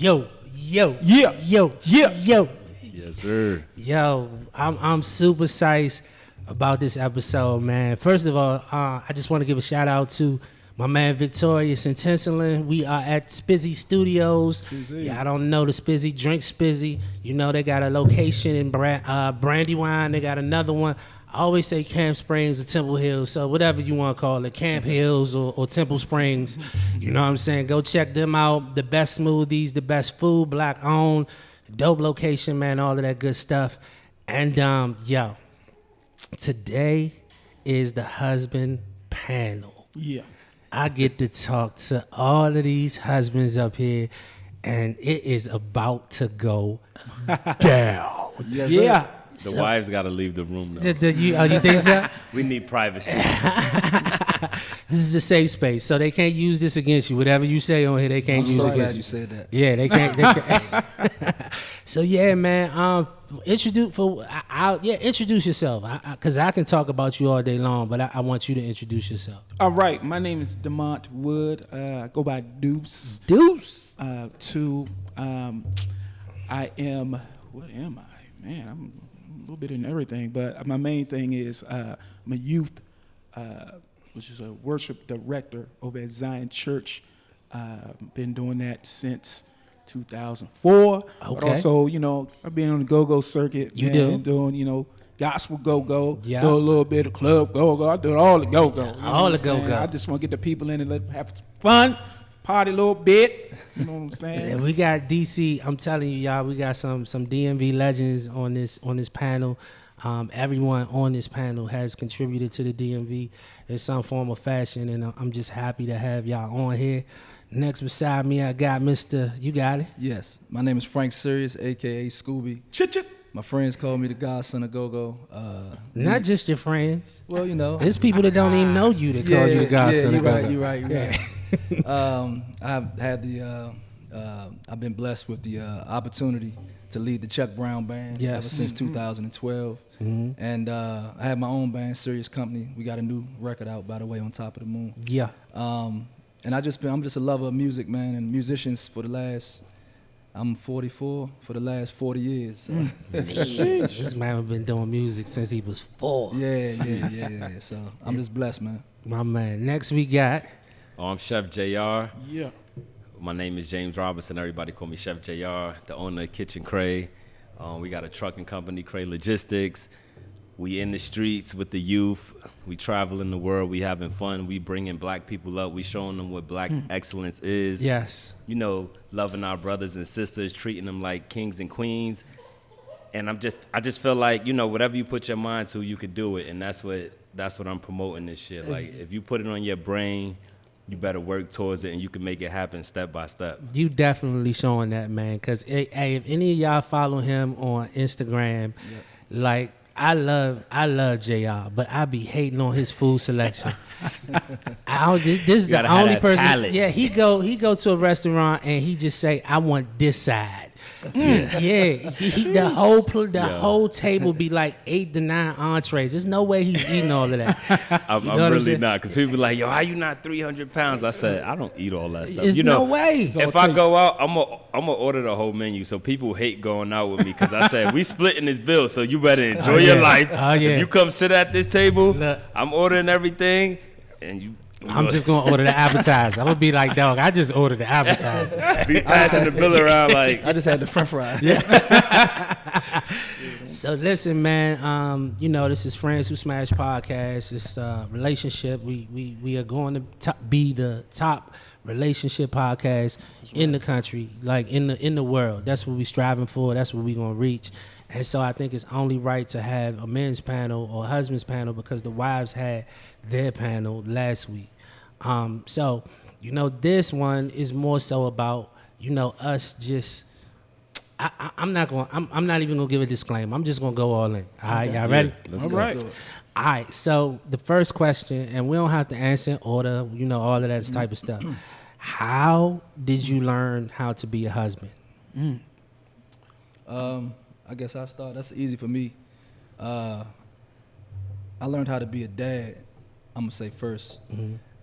Yo, yo, Yeah. yo, Yeah. yo. Yes, sir. Yo, I'm super psyched about this episode, man. First of all, I just want to give a shout out to my man Victorious and Tinselin. We are at Spizzy Studios. Spizzy. Yeah, I don't know the Spizzy. Drink Spizzy. You know they got a location in Brandywine. They got another one. I always say Camp Springs or Temple Hills, so whatever you want to call it, Camp Hills or Temple Springs. You know what I'm saying? Go check them out. The best smoothies, the best food, black owned, dope location, man, all of that good stuff. And yo, today is the husband panel. Yeah. I get to talk to all of these husbands up here, and it is about to go down. Yes, yeah. The wives got to leave the room now. You think so? We need privacy. This is a safe space, so they can't use this against you. Whatever you say on here, they can't use against you. You said that. Yeah, they can't. They can't. So yeah, man. Introduce yourself, because I can talk about you all day long, but I want you to introduce yourself. All right. My name is DeMont Wood. I go by Deuce. Deuce. I am. What am I? Man, I'm a little bit in everything, but my main thing is I'm a youth, which is a worship director over at Zion Church. Been doing that since 2004. Okay. But also, I've been on the go-go circuit. You man, do? doing, gospel go-go. Yeah. Do a little bit of club go-go. I do all the go-go. You know All what the I'm saying? go-go. I just want to get the people in and let them have some fun, party a little bit. You know what I'm saying? And we got DC. I'm telling you, y'all, we got some DMV legends on this panel. Everyone on this panel has contributed to the DMV in some form or fashion, and I'm just happy to have y'all on here. Next beside me, I got Mr. You got it? Yes. My name is Frank Sirius, a.k.a. Scooby. Chit. My friends call me the godson of go-go. Not just your friends. Well, There's people that don't even know you that call you the godson of go-go. You're right. I've had I've been blessed with the opportunity to lead the Chuck Brown Band ever since 2012. Mm-hmm. And I have my own band, Sirius Company. We got a new record out, by the way, On Top of the Moon. Yeah. And I'm just a lover of music, man, and musicians I'm 44, for the last 40 years. So. This man has been doing music since he was 4. Yeah. So I'm just blessed, man. My man. Next we got... I'm Chef JR. Yeah. My name is James Robinson. Everybody call me Chef JR, the owner of Kitchen Cray. We got a trucking company, Cray Logistics. We in the streets with the youth. We travel in the world. We having fun. We bringing black people up. We showing them what black excellence is. Yes. Loving our brothers and sisters, treating them like kings and queens. And I just feel like, whatever you put your mind to, you could do it. And that's what I'm promoting this shit. Like, if you put it on your brain, you better work towards it, and you can make it happen step by step. You definitely showing that, man. Because if any of y'all follow him on Instagram, like, I love JR, but I be hating on his food selection. This is the only person. Palate. Yeah, he go to a restaurant and he just say, I want this side. The whole table be like 8 to 9 entrees. There's no way he's eating all of that. I'm really not, because people be like, yo, how you not 300 pounds? I said, I don't eat all that stuff. There's no way. If I go out, I'm gonna order the whole menu. So people hate going out with me, because I said, we splitting this bill, so you better enjoy your life. If you come sit at this table, I'm ordering everything, and I'm just gonna order the appetizer. I'm gonna be like, dog, I just ordered the appetizer. Be passing the bill around like I just had the French fries. So listen, man. This is Friends Who Smash podcast. It's relationship. We are going to be the top relationship podcast in the country, like in the world. That's what we're striving for. That's what we're gonna reach. And so I think it's only right to have a men's panel or a husband's panel, because the wives had their panel last week. So this one is more so about us just. I'm not even gonna give a disclaimer. I'm just gonna go all in. All right, y'all ready? Let's All go. right. All right. So the first question, and we don't have to answer in order. All of that type of stuff. How did you learn how to be a husband? I guess I'll start. That's easy for me. I learned how to be a dad, I'm gonna say first,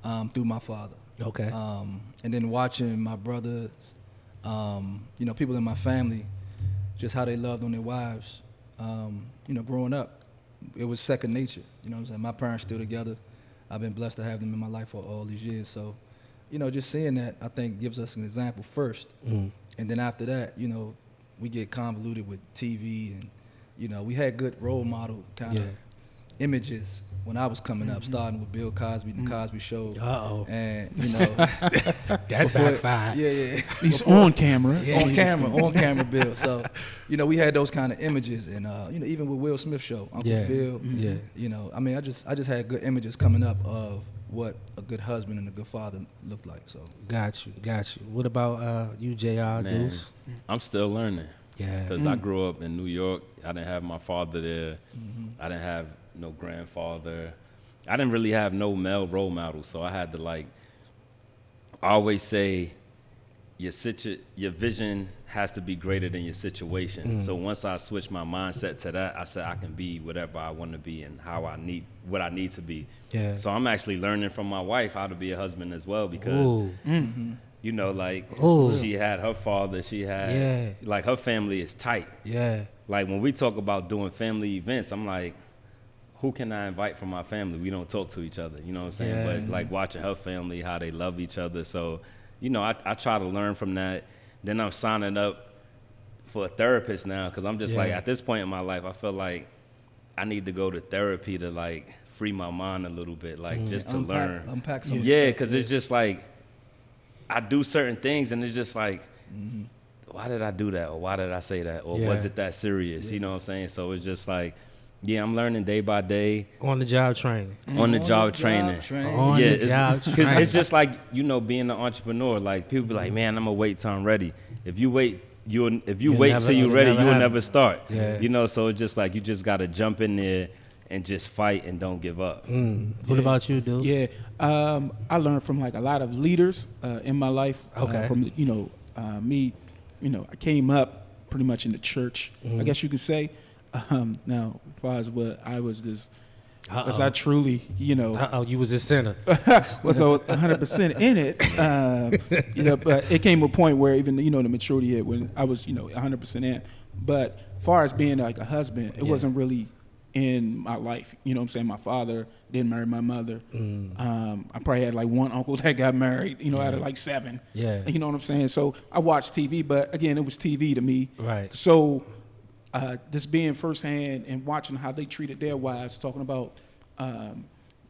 through my father. Okay. And then watching my brothers You know, people in my family, just how they loved on their wives. You know, growing up, it was second nature. You know what I'm saying? My parents still together. I've been blessed to have them in my life for all these years. So, you know, just seeing that, I think, gives us an example first. And then after that, you know, we get convoluted with TV and, you know, we had good role model kind of images when I was coming up, starting with Bill Cosby, The Cosby Show. And, you know. That backfired. Yeah. He's on camera. Yeah, on camera Bill. So, you know, we had those kind of images. And, you know, even with Will Smith Show, Uncle Phil. You know, I mean, I just had good images coming up of what a good husband and a good father looked like. So. Got you. What about you, JR, Deuce? I'm still learning. Yeah. Because I grew up in New York. I didn't have my father there. I didn't have no grandfather. I didn't really have no male role model. So I had to, like, always say your vision has to be greater than your situation. So once I switched my mindset to that, I said I can be whatever I want to be and what I need to be. Yeah. So I'm actually learning from my wife how to be a husband as well, because you know, like, she had her father, she had like, her family is tight. Yeah. Like, when we talk about doing family events, I'm like, who can I invite from my family? We don't talk to each other, you know what I'm saying? Yeah. But like, watching her family, how they love each other. So, you know, I try to learn from that. Then I'm signing up for a therapist now, because I'm just like, at this point in my life, I feel like I need to go to therapy to, like, free my mind a little bit, like, just to learn. Unpack some because it's just like, I do certain things and it's just like, why did I do that? Or why did I say that? Or was it that serious? You know what I'm saying? So it's just like, I'm learning day by day. On the job training. On the job training. Because it's just like, you know, being an entrepreneur, like, people be like, man, I'm gonna wait till I'm ready. If you wait till you're ready, you will never start. You know, so it's just like, you just gotta jump in there and just fight and don't give up. What about you, dude? Yeah, I learned from, like, a lot of leaders in my life. From, you know, me, you know, I came up pretty much in the church, I guess you could say. Now, as far as what I was this, because I truly, you know. You was a sinner. Was 100% in it. You know, but it came a point where even, you know, the maturity hit when I was, you know, 100% in. But as far as being like a husband, it wasn't really in my life. You know what I'm saying? My father didn't marry my mother. I probably had like one uncle that got married, you know, out of like 7. Yeah. You know what I'm saying? So I watched TV, but again, it was TV to me. Right. So this being firsthand and watching how they treated their wives, talking about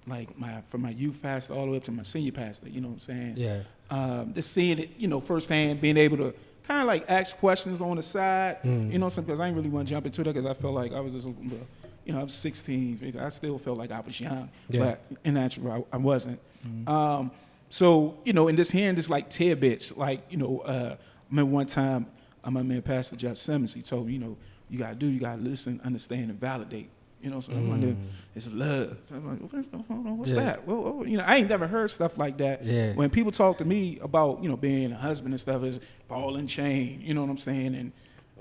like from my youth pastor all the way up to my senior pastor, you know what I'm saying? Yeah. Just seeing it, you know, firsthand, being able to kind of like ask questions on the side, you know, because I didn't really want to jump into that because I felt like I was just, you know, I was 16. I still felt like I was young, but in actual, I wasn't. So, you know, and just hearing this like tidbits, like, you know, I remember one time, my man, Pastor Jeff Simmons, he told me, you know, you got to listen, understand, and validate. You know, so I'm wondering, it's love. I'm like, hold on, what's that? Well, you know, I ain't never heard stuff like that. Yeah. When people talk to me about, you know, being a husband and stuff, is ball and chain, you know what I'm saying? And,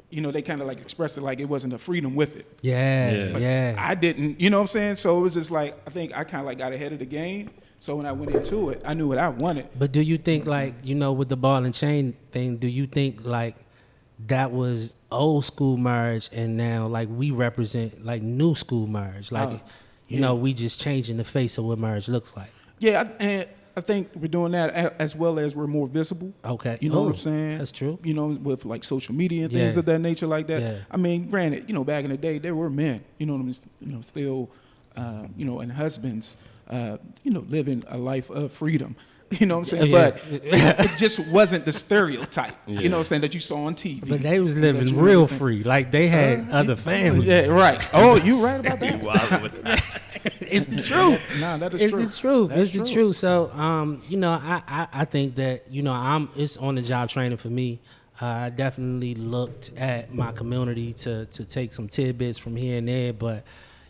you know, they kind of like expressed it like it wasn't a freedom with it. Yeah. I didn't, you know what I'm saying? So it was just like, I think I kind of like got ahead of the game. So when I went into it, I knew what I wanted. But do you think, like, you know, with the ball and chain thing, do you think like that was old school marriage and now like we represent like new school marriage? Like, you know, we just changing the face of what marriage looks like. Yeah, and I think we're doing that as well as we're more visible. Okay. You know what I'm saying? That's true. You know, with like social media and things of that nature like that. Yeah. I mean, granted, you know, back in the day, there were men, you know what I mean, you know, still, you know, and husbands, you know, living a life of freedom. You know what I'm saying? Yeah. But it just wasn't the stereotype, you know what I'm saying, that you saw on TV. But they was living real free. Like they had other families. Yeah, right. Oh, you right about that. It's the truth. Nah, that is it's true. The truth. That's it's true. the truth. So, you know, I think that, you know, it's on the job training for me. I definitely looked at my community to take some tidbits from here and there, but,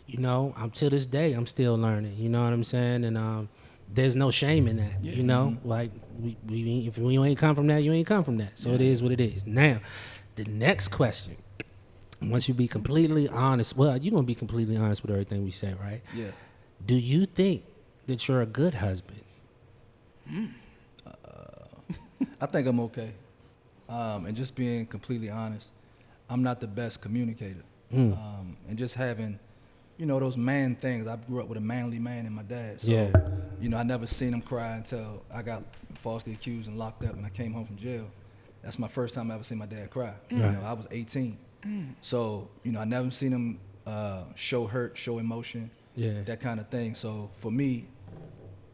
you know, to this day, I'm still learning. You know what I'm saying? And there's no shame in that. You know, like if you ain't come from that, you ain't come from that. So it is what it is. Now, the next question. Once you be completely honest, well, you're going to be completely honest with everything we say, right? Yeah. Do you think that you're a good husband? I think I'm okay. And just being completely honest, I'm not the best communicator. Mm. And just having, those man things. I grew up with a manly man in my dad. So, Yeah. I never seen him cry until I got falsely accused and locked up and I came home from jail. That's my first time I ever seen my dad cry. I was 18. So, I never seen him show hurt, show emotion, that kind of thing. So for me,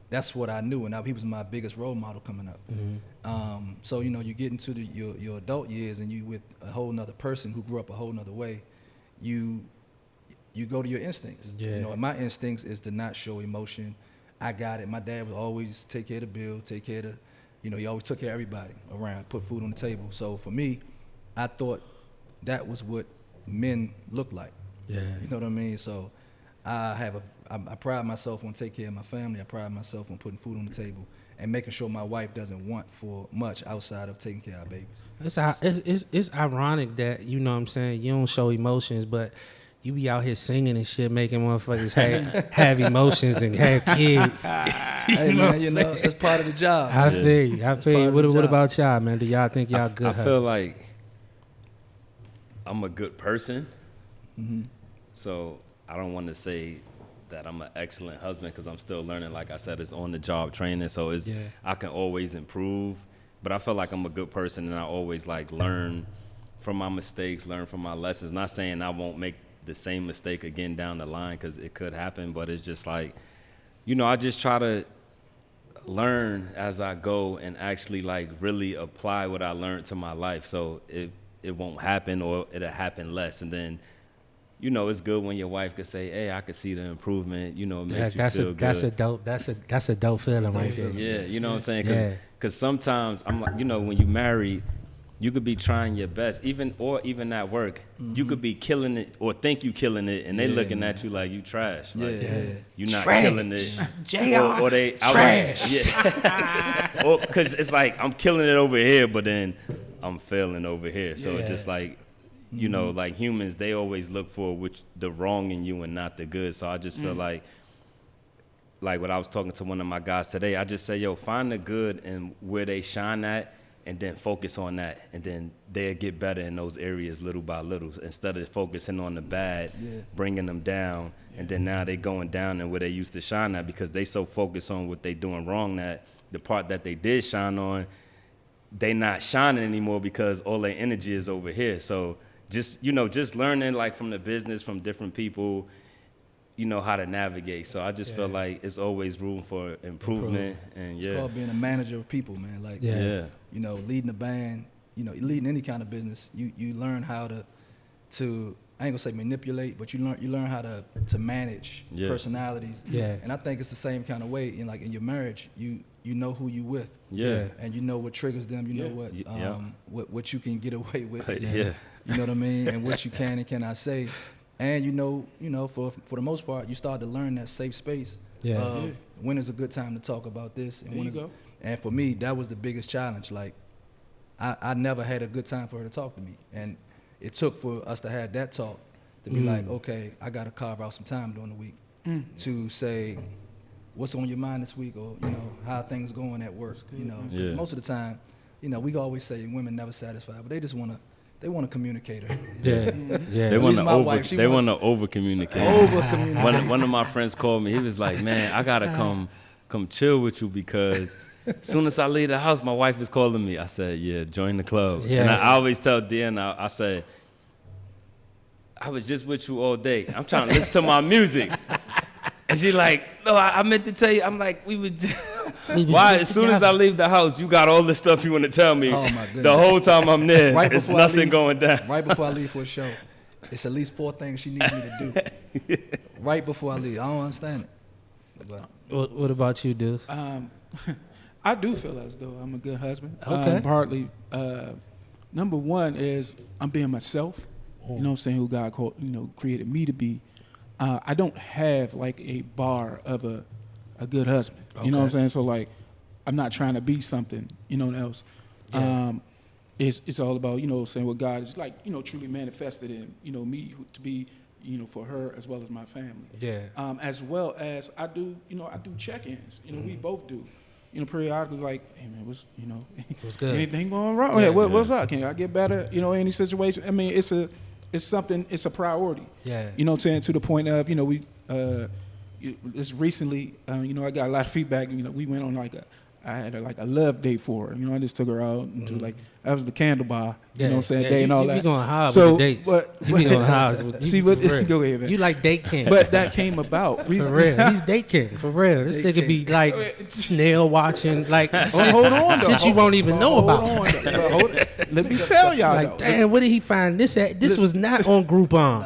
that's what I knew, and he was my biggest role model coming up. Mm-hmm. So you get into your adult years, and you with a whole nother person who grew up a whole nother way. You go to your instincts. Yeah. And my instincts is to not show emotion. I got it. My dad would always take care of the bill, take care of the, he always took care of everybody around, put food on the table. So for me, I thought that was what men look like. Yeah. You know what I mean? So I pride myself on taking care of my family. I pride myself on putting food on the table and making sure my wife doesn't want for much outside of taking care of our babies. It's ironic that, you know what I'm saying, you don't show emotions, but you be out here singing and shit, making motherfuckers have emotions and have kids. Hey, man, it's part of the job. I feel you. What about y'all, man? Do y'all think y'all good? I feel like I'm a good person. Mm-hmm. So I don't want to say that I'm an excellent husband because I'm still learning. Like I said, it's on the job training, so I can always improve. But I feel like I'm a good person, and I always learn from my mistakes, learn from my lessons. Not saying I won't make the same mistake again down the line because it could happen, but it's just I just try to learn as I go and actually really apply what I learned to my life, so it won't happen or it'll happen less, and then. It's good when your wife could say, "Hey, I could see the improvement." It makes you feel good. That's a dope feeling right there. Yeah, you know what I'm saying? Because sometimes I'm like, when you married, you could be trying your best, even at work, you could be killing it or think you killing it, and they looking at you like you trash. You're not killing it. JR, or they trash. Or because it's like I'm killing it over here, but then I'm failing over here. So it's just like humans, they always look for the wrong in you and not the good. So I just feel like when I was talking to one of my guys today, I just say, find the good and where they shine at, and then focus on that, and then they'll get better in those areas little by little instead of focusing on the bad, bringing them down, and then now they going down and where they used to shine at because they so focused on what they doing wrong that the part that they did shine on, they not shining anymore because all their energy is over here. So just learning from the business, from different people, how to navigate. So I just feel like it's always room for improvement. And it's called being a manager of people, man. Leading a band, leading any kind of business, you learn how to I ain't gonna say manipulate, but you learn how to manage personalities. Yeah. And I think it's the same kind of way in your marriage, you know who you with. Yeah. And you know what triggers them, you know what you can get away with. You know what I mean? And what you can and cannot say. And for the most part, you start to learn that safe space of when is a good time to talk about this. And and for me, that was the biggest challenge. I never had a good time for her to talk to me. And it took for us to have that talk to be okay, I got to carve out some time during the week to say, what's on your mind this week, or how things going at work. Because most of the time, we always say women never satisfied, but they just want a communicator. They want to over communicate. One of my friends called me. He was like, "Man, I gotta come chill with you because as soon as I leave the house, my wife is calling me." I said, "Yeah, join the club." Yeah. And I always tell Deanna, I say, "I was just with you all day. I'm trying to listen to my music." And she like, "No, I meant to tell you." I'm like, "We was just." Why? As soon as I leave the house, you got all the stuff you want to tell me. Oh my goodness. The whole time I'm there, it's nothing going down. Right before I leave for a show, it's at least 4 things she needs me to do. Right before I leave, I don't understand it. But. What about you, Deuce? I do feel as though I'm a good husband. Okay. Partly, number one is I'm being myself. You know what I'm saying? Who God created me to be. I don't have a bar of a good husband. You know what I'm saying? So I'm not trying to be something, else. Yeah. It's all about, saying what God is truly manifested in, me to be, for her as well as my family. Yeah. As well as I do check-ins. We both do. periodically like, hey man, What's good? anything going wrong? Yeah. What's up? Can I get better? Any situation. I mean, it's a priority. Yeah. You know what I'm saying? To the point of, it's recently, I got a lot of feedback. We went on I had a love date for her. I just took her out into that was the candle bar. You know what I'm saying? Day and all you that. You be going hard with the dates. You be going hard with see what? for real. Go ahead, man. You like date king. But that came about For real. He's date king. For real. This nigga be like snail watching, like hold on, though. shit you won't even know about. Hold on. Let me tell y'all. Like, though. damn, where did he find this at? This was not on Groupon.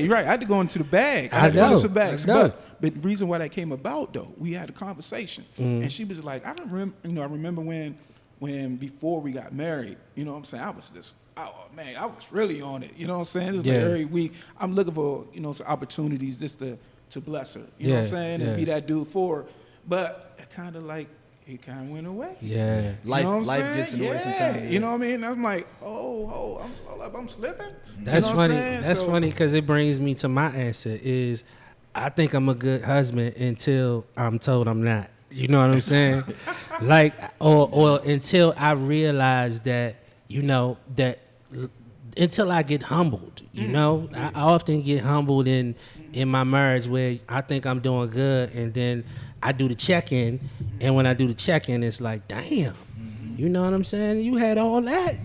You're right. I had to go into the bag. I know. Go into the bags. I know. But the reason why that came about, though, we had a conversation, and she was like, I remember when before we got married, you know what I'm saying? I was I was really on it. You know what I'm saying? It's like every week I'm looking for, some opportunities just to bless her. You know what I'm saying? And be that dude for her. But it kind of went away. Yeah. Life gets in the way sometimes. You know what I mean? I'm like, I'm slipping. That's funny. That's So- funny because it brings me to my answer is I think I'm a good husband until I'm told I'm not. You know what I'm saying? Like, or until I realize that, that until I get humbled, I often get humbled in my marriage where I think I'm doing good and then I do the check-in, and when I do the check-in, it's like, damn. You know what I'm saying? You had all that.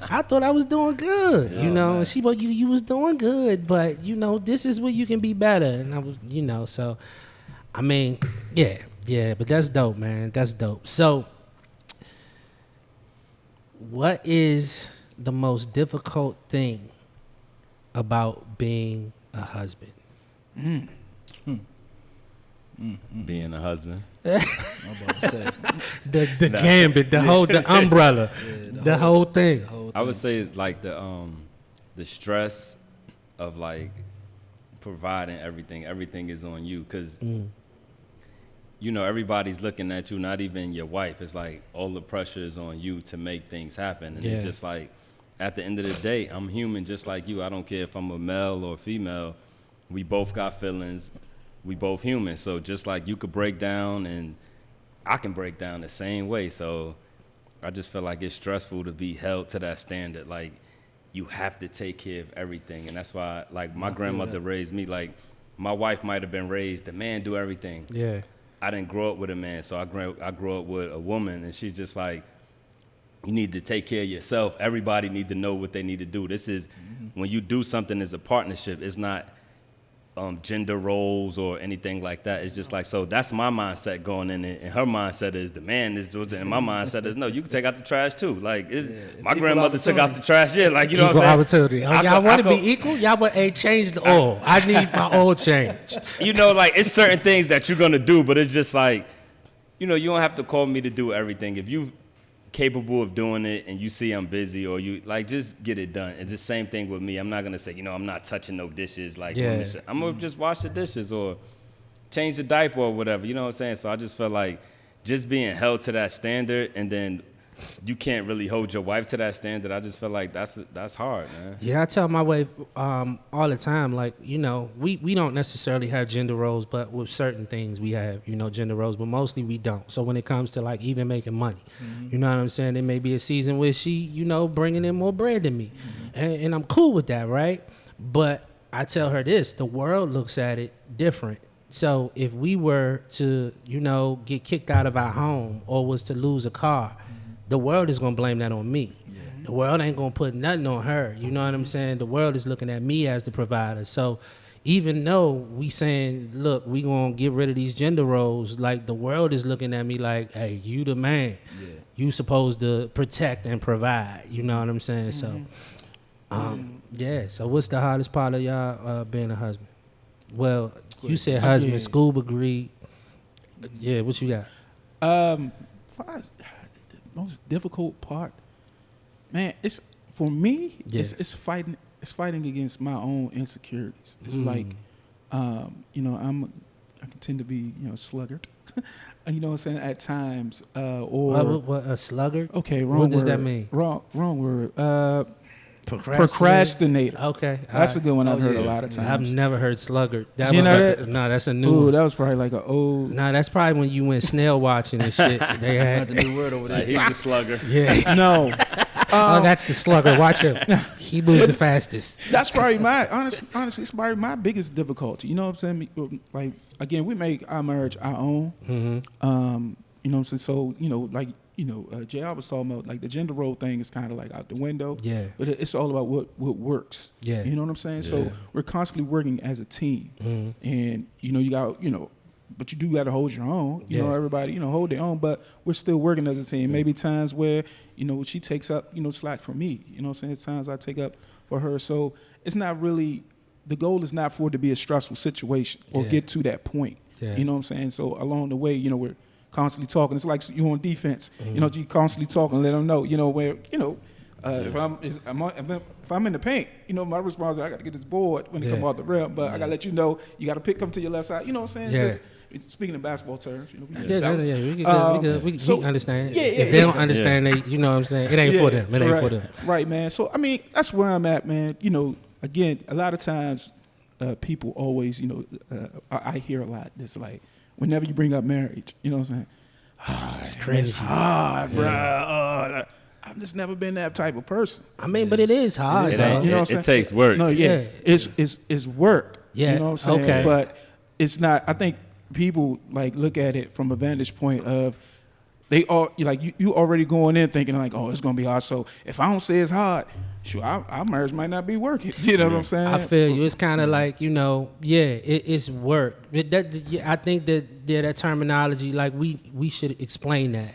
I thought I was doing good. Man. And she, well, you was doing good, but this is where you can be better. And I was, so I mean, yeah, but that's dope, man. That's dope. So, what is the most difficult thing about being a husband? Being a husband. I'm about to say. The gambit, the umbrella, the whole thing. I would say like the stress of like providing everything. Everything is on you because everybody's looking at you. Not even your wife. It's like all the pressure is on you to make things happen. And it's just like at the end of the day, I'm human just like you. I don't care if I'm a male or a female. We both got feelings. We both human. So just like you could break down and I can break down the same way. So I just feel like it's stressful to be held to that standard. Like you have to take care of everything. And that's why like my grandmother raised me. Like my wife might have been raised, the man do everything. Yeah. I didn't grow up with a man. So I grew up with a woman and she's just like, you need to take care of yourself. Everybody need to know what they need to do. This is when you do something as a partnership, it's not gender roles or anything like that. It's just like, so that's my mindset going in it. And her mindset is the man is doing it. And my mindset is, no, you can take out the trash too. Like, my grandmother took out the trash. Yeah, like, you know what I'm saying? Opportunity. Y'all want to be equal? Y'all want to change the oil. I need my oil changed. Like, it's certain things that you're going to do, but it's just like, you don't have to call me to do everything. If you capable of doing it and you see I'm busy or you like just get it done. It's the same thing with me. I'm not gonna say, I'm not touching no dishes like I'm gonna just wash the dishes or change the diaper or whatever, you know what I'm saying? So I just feel like just being held to that standard and then you can't really hold your wife to that standard. I just feel like that's hard, man. Yeah, I tell my wife all the time, like, we don't necessarily have gender roles, but with certain things we have, gender roles, but mostly we don't. So when it comes to like even making money, you know what I'm saying? There may be a season where she, bringing in more bread than me. And I'm cool with that, right? But I tell her this, the world looks at it different. So if we were to, get kicked out of our home or was to lose a car, the world is going to blame that on me. Yeah. The world ain't going to put nothing on her. You know what I'm saying? The world is looking at me as the provider. So even though we saying, look, we going to get rid of these gender roles, like the world is looking at me like, hey, you the man. Yeah. You supposed to protect and provide. You know what I'm saying? So, So what's the hardest part of y'all being a husband? Well, you said husband, Scoob agreed. Yeah, what you got? Most difficult part, man, it's for me. Yeah. It's fighting. It's fighting against my own insecurities. It's like, I can tend to be, sluggard. You know what I'm saying? At times, or what a sluggard. Okay, wrong. What does word. that mean? Wrong word. Procrastinator. Okay. That's a good one I've heard yeah. a lot of I've times. never heard sluggard. That You was know like, that? no, that's a new Ooh, one. that was probably like an old. No, that's probably when you went snail watching and shit. They Learned had, the new word over there. Like, he's a slugger. yeah. No, Oh, that's the slugger. Watch him. He moves the fastest. that's probably my honestly, it's probably my biggest difficulty. You know what I'm saying? Like again, we make our marriage our own. You know what I'm saying? So like JR was talking about like the gender role thing is kind of like out the window. Yeah. But it's all about what works. Yeah. You know what I'm saying? Yeah. So we're constantly working as a team, and you got but you do got to hold your own. You know, Yeah. everybody hold their own, but we're still working as a team. Maybe times where she takes up slack for me. You know what I'm saying? Times I take up for her. So it's not really, the goal is not for it to be a stressful situation or Yeah. get to that point. Yeah. You know what I'm saying? So along the way, we're constantly talking. It's like you on defense. You constantly talking, let them know. Where if I'm in the paint, my response is I got to get this board when it come Yeah. out the rim, but I got to let you know you got to pick them to your left side. You know what I'm saying? Yeah. Just speaking in basketball terms, we understand. Yeah, If they don't understand, they, you know what I'm saying? It ain't for them. It ain't right, for them. Right, man. So I mean, that's where I'm at, man. Again, a lot of times, people always, I hear a lot. It's like whenever you bring up marriage, you know what I'm saying? It's crazy. It's hard, bro. I've just never been that type of person. I mean, but it is hard, It though. ain't- You know what I'm it saying? takes work. No, yeah. Yeah. It's work. Yeah, You know what I'm saying? okay. But it's not, I think people like look at it from a vantage point of they all you already going in thinking like, oh, it's gonna be hard. So if I don't say it's hard, sure, our marriage might not be working. You know what I'm saying? I feel you. It's kind of like, it's work. I think that terminology, like we should explain that.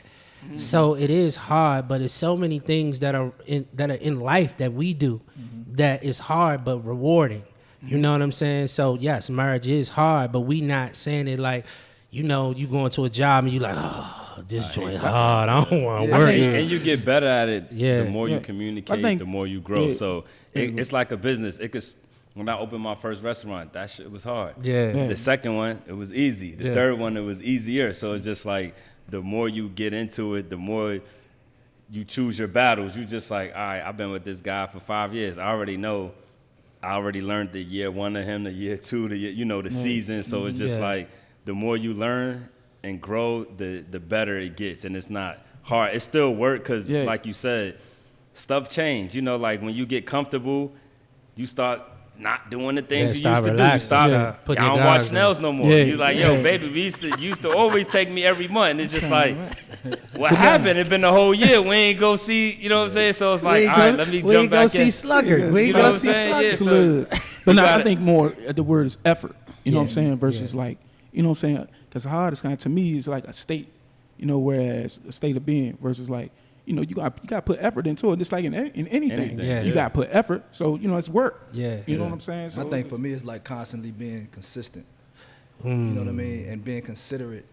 So it is hard, but it's so many things that are in life that we do that is hard but rewarding. You know what I'm saying? So yes, marriage is hard, but we not saying it like, you going to a job and you like, oh, this joint hard. I don't want to work. And you get better at it Yeah. the more you Yeah. communicate, I think- the more you grow. yeah. So it's like a business. When I opened my first restaurant, that shit was hard. Yeah. The second one, it was easy. The Yeah. third one, it was easier. So it's just like the more you get into it, the more you choose your battles. You just like, all right, I've been with this guy for 5 years. I already know. I already learned the year one of him, the year two, the season. So it's just Yeah. like the more you learn and grow, the better it gets. And it's not hard. It's still work because, like you said, stuff change. Like when you get comfortable, you start not doing the things you start used to do. You relaxing. stop. Yeah. Put I your don't watch guards Snell's no more. Yeah. You're like, yo, baby, we used to always take me every month. And it's just like, what happened? It's been the whole year. We ain't go see, you know what I'm saying? So it's like, all right, let me we jump ain't go back see in. Slugger. We You ain't know go what I'm see saying? Slugger. Yeah, so Absolutely. But no, gotta- I think more the word is effort. You know what I'm saying? Versus Yeah. like, you know what I'm saying? Because hard is kind of, to me, is like a state, whereas a state of being versus like, you got to put effort into it. Just like in anything. Anything, Yeah. You got to put effort. So, it's work. Yeah. You know what I'm saying? So I think it's for me, it's like constantly being consistent. You know what I mean? And being considerate.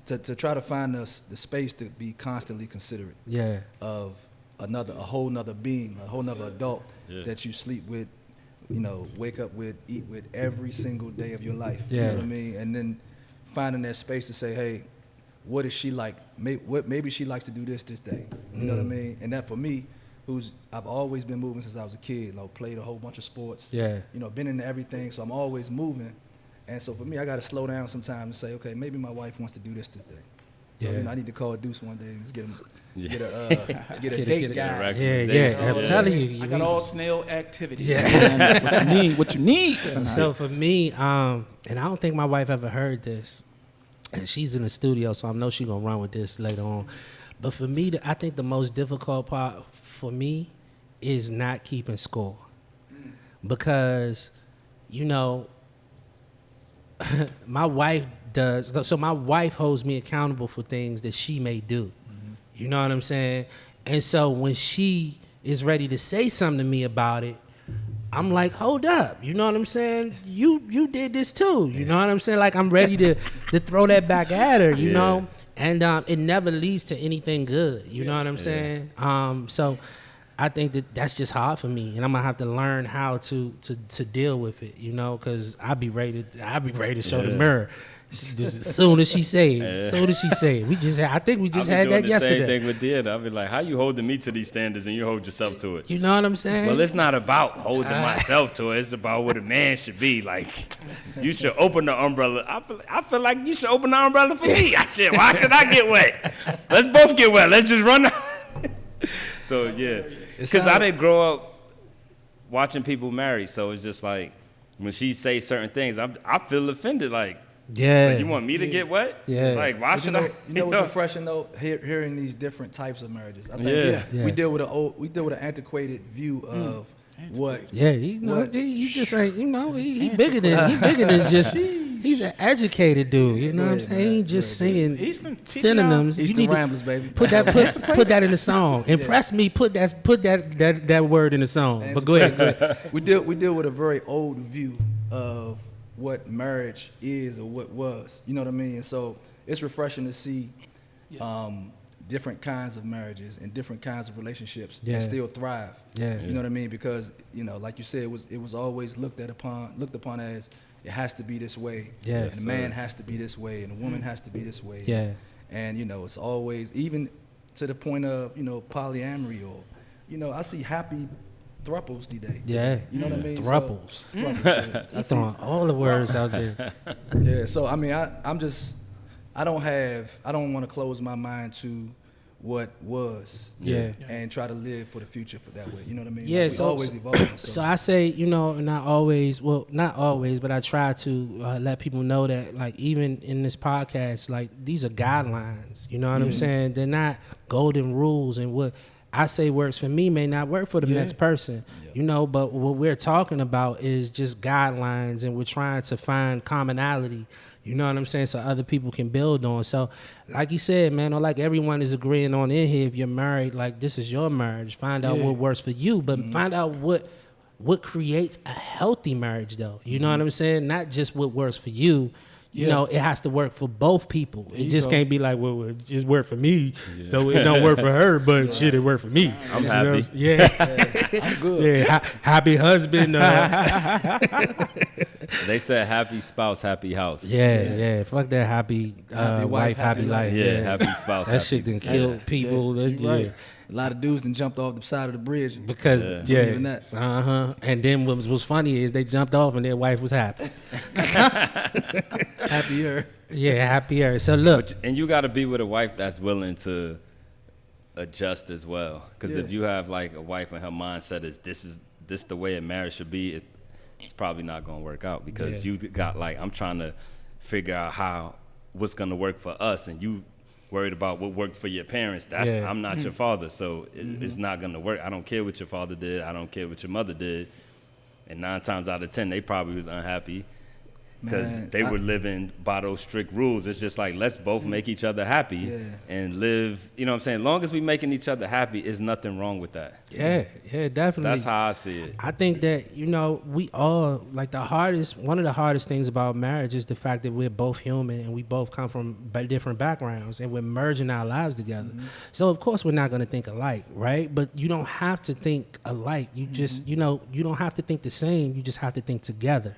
To try to find the space to be constantly considerate Yeah. of a whole nother being, a whole nother adult that you sleep with, wake up with, eat with every single day of your life. You Yeah. know what I mean? And then finding that space to say, hey, what is she like? Maybe she likes to do this day. You know what I mean? And that for me, I've always been moving since I was a kid. Played a whole bunch of sports. Yeah. Been into everything, so I'm always moving. And so for me, I got to slow down sometimes and say, okay, maybe my wife wants to do this day. So Yeah. I need to call Deuce one day and just get a Get a- date get a- guy. Yeah. I'm telling you. I got all snail activities. Yeah. What you need. So for me, and I don't think my wife ever heard this, and she's in the studio, so I know she's gonna run with this later on. But for me, I think the most difficult part for me is not keeping score, because, my wife does. So my wife holds me accountable for things that she may do. You know what I'm saying? And so when she is ready to say something to me about it, I'm like, hold up. You know what I'm saying? You did this too. You know what I'm saying? Like, I'm ready to throw that back at her, you know? And it never leads to anything good. You know what I'm saying? So I think that's just hard for me, and I'm gonna have to learn how to deal with it, you know, because I be ready to show the mirror. As soon as she say it, I think we just had that yesterday. Same thing with Deanna. I'll be like, how you holding me to these standards and you hold yourself to it? You know what I'm saying? Well, it's not about holding myself to it. It's about what a man should be. Like, you should open the umbrella. I feel like you should open the umbrella for me. Shit, why should I get wet? Let's both get wet. Let's just run. So yeah, because I didn't grow up watching people married, so it's just like when she say certain things, I feel offended. Like, yeah, so you want me to get wet? Yeah. Like, why should I? You know what's refreshing though? Hearing these different types of marriages. I think we deal with an antiquated view of what. Yeah, he just ain't. You know, he bigger than just. He's an educated dude. You know what I'm saying? He ain't just singing synonyms. Eastern Ramblers, baby. Put that in the song. Impress me. Put that word in the song. But go ahead. We deal with a very old view of what marriage is or what was. You know what I mean? And so it's refreshing to see different kinds of marriages and different kinds of relationships that still thrive. Yeah. You know what I mean? Because, you know, like you said, it was always looked upon as it has to be this way. Yeah. And a man has to be this way and a woman has to be this way. Yeah. And, you know, it's always, even to the point of, you know, polyamory or, you know, I see happy thruples today. Yeah. You know what I mean? Thruples. So, thruples. I'm throwing all the words out there. Yeah. So, I mean, I don't want to close my mind to what was. Yeah. And try to live for the future for that way. You know what I mean? Yeah. Like, So always evolving. So I say, you know, not always, but I try to let people know that, like, even in this podcast, like, these are guidelines. You know what I'm saying? They're not golden rules, and what I say works for me may not work for the next person. Yeah. You know, but what we're talking about is just guidelines, and we're trying to find commonality. You know what I'm saying? So other people can build on. So, like you said, man, or like everyone is agreeing on in here, if you're married, like, this is your marriage. Find out what works for you, but find out what creates a healthy marriage, though. You know what I'm saying? Not just what works for you. You know, it has to work for both people. It just can't be like, well, it just worked for me, so it don't work for her, but shit, it worked for me. I'm happy. I'm good. Yeah, happy husband. They said happy spouse, happy house. Yeah. Fuck that happy wife, happy life. Yeah, happy spouse. That shit done killed people. Right. A lot of dudes done jumped off the side of the bridge Because even that. And then what was funny is they jumped off and their wife was happy. Happier. Yeah, happier. So look, And you got to be with a wife that's willing to adjust as well. Because if you have like a wife and her mindset is this the way a marriage should be, it's probably not going to work out. Because you got like, I'm trying to figure out what's going to work for us, and you worried about what worked for your parents. I'm not your father, so it's not gonna work. I don't care what your father did. I don't care what your mother did. And 9 times out of 10, they probably was unhappy because they were living by those strict rules. It's just like, let's both make each other happy and live. You know what I'm saying? As long as we making each other happy, there's nothing wrong with that. Yeah, definitely. That's how I see it. I think that, you know, we all, like, one of the hardest things about marriage is the fact that we're both human and we both come from different backgrounds and we're merging our lives together. So, of course, we're not going to think alike, right? But you don't have to think alike. You just, you know, you don't have to think the same. You just have to think together.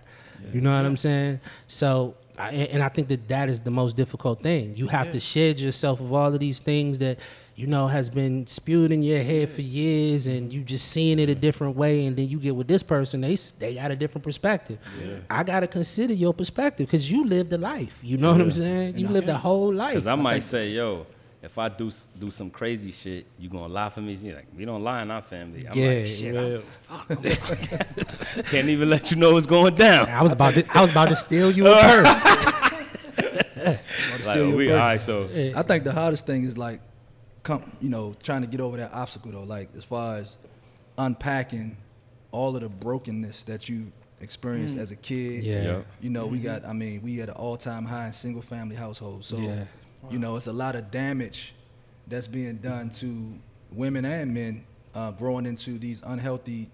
You know what I'm saying? So, I think that is the most difficult thing. You have to shed yourself of all of these things that, you know, has been spewed in your head for years, and you just seeing it a different way, and then you get with this person, they got a different perspective. I got to consider your perspective because you lived a life. You know what I'm saying? You lived a whole life. Because I might say, yo, if I do some crazy shit, you gonna lie for me? She's like, we don't lie in our family. I'm like, shit, can't even let you know what's going down. I was about to steal you a purse. I think the hardest thing is like, trying to get over that obstacle though. Like, as far as unpacking all of the brokenness that you experienced as a kid. You know, we had an all-time high in single family households. So. You know, it's a lot of damage that's being done to women and men growing into these unhealthy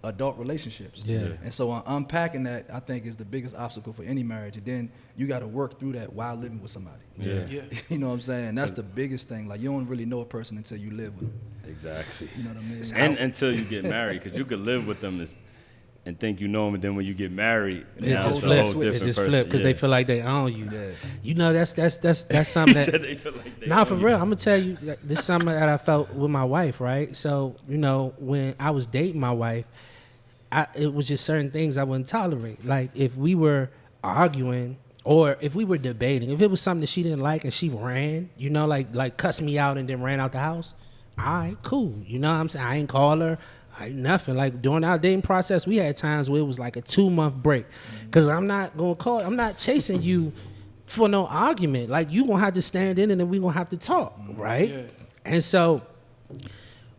adult relationships. Yeah. And so unpacking that, I think, is the biggest obstacle for any marriage. And then you got to work through that while living with somebody. Yeah. You know what I'm saying? That's the biggest thing. Like, you don't really know a person until you live with them. Exactly. You know what I mean? And until you get married, because you could live with them and think you know them, and then when you get married, now it's a whole different It just person. flip because Yeah. they feel like they own you. Yeah. You know, that's something that. They feel like they Nah, own for you. real. I'm gonna tell you, this is something that I felt with my wife, right? So, you know, when I was dating my wife, it was just certain things I wouldn't tolerate. Like if we were arguing or if we were debating, if it was something that she didn't like and she ran, you know, like cussed me out and then ran out the house. All right, cool. You know what I'm saying? I ain't call her. I ain't nothing. Like during our dating process, we had times where it was like a 2-month break. Cause I'm not gonna call. I'm not chasing you for no argument. Like you gonna have to stand in and then we gonna have to talk, right? Yeah. And so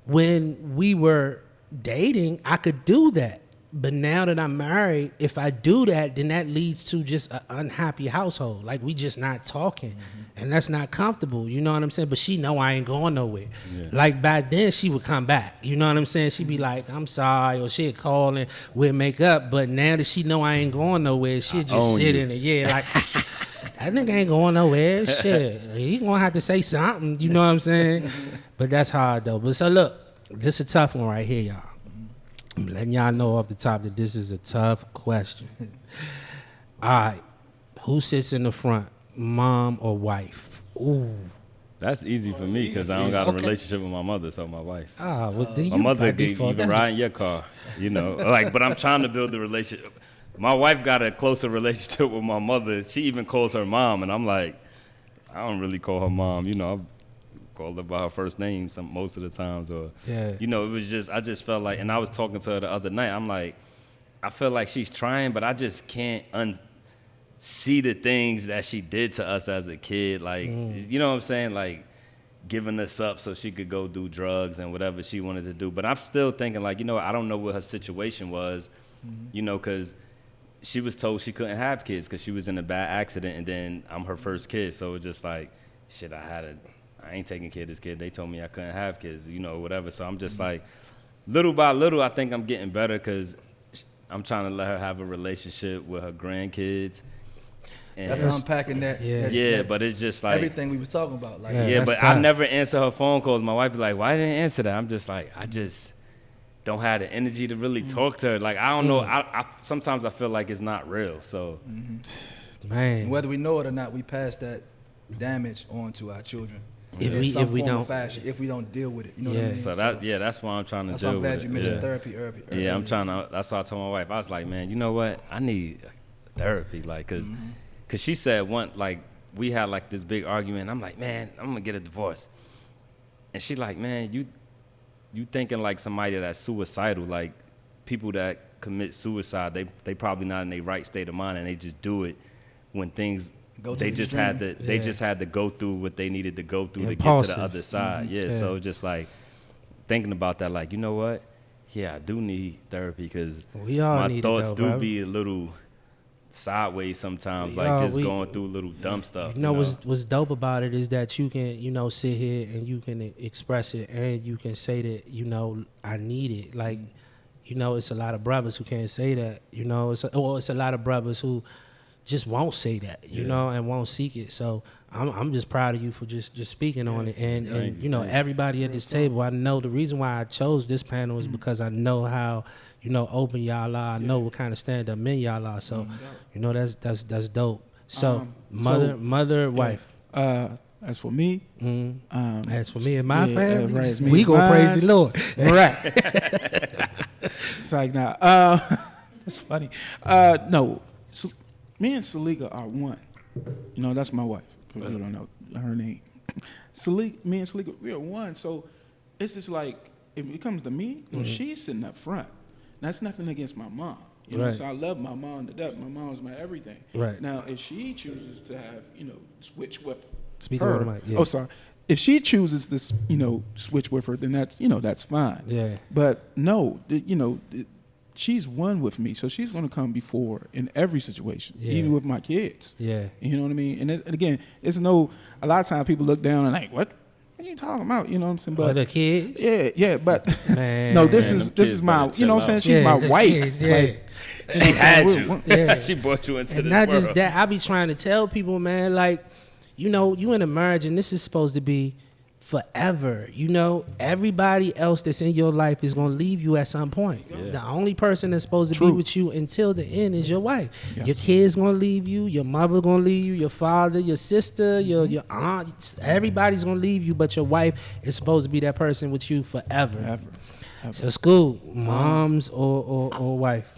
when we were dating, I could do that. But now that I'm married, if I do that, then that leads to just an unhappy household. Like we just not talking, and that's not comfortable. You know what I'm saying? But she know I ain't going nowhere. Yeah. Like back then, she would come back. You know what I'm saying? She'd be like, "I'm sorry," or she'd call and we'd make up. But now that she know I ain't going nowhere, she'd just own sit you. in it. Yeah, like that nigga ain't going nowhere. Shit, he gonna have to say something. You know what I'm saying? But that's hard though. But so look, this is a tough one right here, y'all. I'm letting y'all know off the top that this is a tough question. All right. Who sits in the front, mom or wife? Ooh. That's easy for me because I don't got a Okay. relationship with my mother, so my wife. Ah, well, then My you mother by could default, even that's- ride in your car, you know. Like, but I'm trying to build a relationship. My wife got a closer relationship with my mother. She even calls her mom, and I'm like, I don't really call her mom, you know. I call her by her first name most of the times, or Yeah. you know, it was just I just felt like, and I was talking to her the other night. I'm like, I feel like she's trying, but I just can't see the things that she did to us as a kid. Like, you know what I'm saying? Like, giving us up so she could go do drugs and whatever she wanted to do. But I'm still thinking, like, you know, I don't know what her situation was, you know, because she was told she couldn't have kids because she was in a bad accident, and then I'm her first kid. So it's just like, shit, I ain't taking care of this kid. They told me I couldn't have kids, you know, whatever. So I'm just like, little by little, I think I'm getting better because I'm trying to let her have a relationship with her grandkids. And That's unpacking that. Yeah. yeah, but it's just like everything we was talking about. Like, Yeah. yeah, that's but I tough. never answer her phone calls. My wife be like, "Why didn't you answer that?" I'm just like, I just don't have the energy to really talk to her. Like, I don't know. I sometimes I feel like it's not real. So Man. whether we know it or not, we pass that damage on to our children. If In we- some if we form or don't- fashion, if we don't deal with it, you know what I Yeah. mean? so that's why I'm trying to that's why deal I'm glad with you it. mentioned Yeah. therapy early. Yeah, I'm trying to. That's why I told my wife. I was like, man, you know what? I need therapy, like, cause she said we had like this big argument. I'm like, man, I'm gonna get a divorce, and she like, man, you thinking like somebody that's suicidal, like people that commit suicide, they probably not in their right state of mind, and they just do it when things. Go to They the just extreme. had to. They Yeah. just had to go through what they needed to go through to get to Impulsive. the other side. Yeah. Yeah. So just like thinking about that, like, you know what? Yeah, I do need therapy because We all my need it, thoughts though, do bro. be a little sideways sometimes, We like all- just we- going through little dumb stuff. You know what's dope about it is that you can, you know, sit here and you can express it and you can say that, you know, I need it. Like, you know, it's a lot of brothers who can't say that. You know, it's a lot of brothers who just won't say that, you know, and won't seek it. So I'm just proud of you for just speaking on it. And you know, everybody at this table, I know the reason why I chose this panel is because I know how, you know, open y'all are. I know what kind of stand-up men y'all are. So, you know, that's dope. So, mother, wife. As for me, As for me and my yeah, family, right, as me we and gonna praise mine. the Lord. Right. it's like, nah, that's funny. No, me and Salika are one. You know, that's my wife. People don't know her name. Me and Salika, we are one. So it's just like, if it comes to me, you know, she's sitting up front. That's nothing against my mom. You know, Right. so I love my mom to death. My mom's my everything. Right. Now, if she chooses to have, you know, switch with Speak her. on the mic, yeah. Oh, sorry. If she chooses to, you know, switch with her, then that's, you know, that's fine. Yeah. But no, you know, she's one with me, so she's going to come before in every situation, Yeah. even with my kids. Yeah. You know what I mean? And again, it's no. A lot of times people look down and like, what? you ain't talking about, you know what I'm saying? But the kids. Yeah, but Man. no, this Man, is them this kids is my, better you know what I'm chill saying? She's my the wife. kids, yeah. Like, She had you. Yeah. She brought you into And this not world. just that, I be trying to tell people, man, like, you know, you in a marriage and this is supposed to be forever. You know, everybody else that's in your life is going to leave you at some point. Yeah. The only person that's supposed to be with you until the end is your wife. Yes. Your kids going to leave you, your mother going to leave you, your father, your sister, your aunt, everybody's going to leave you, but your wife is supposed to be that person with you forever. Ever. So school, moms or wife.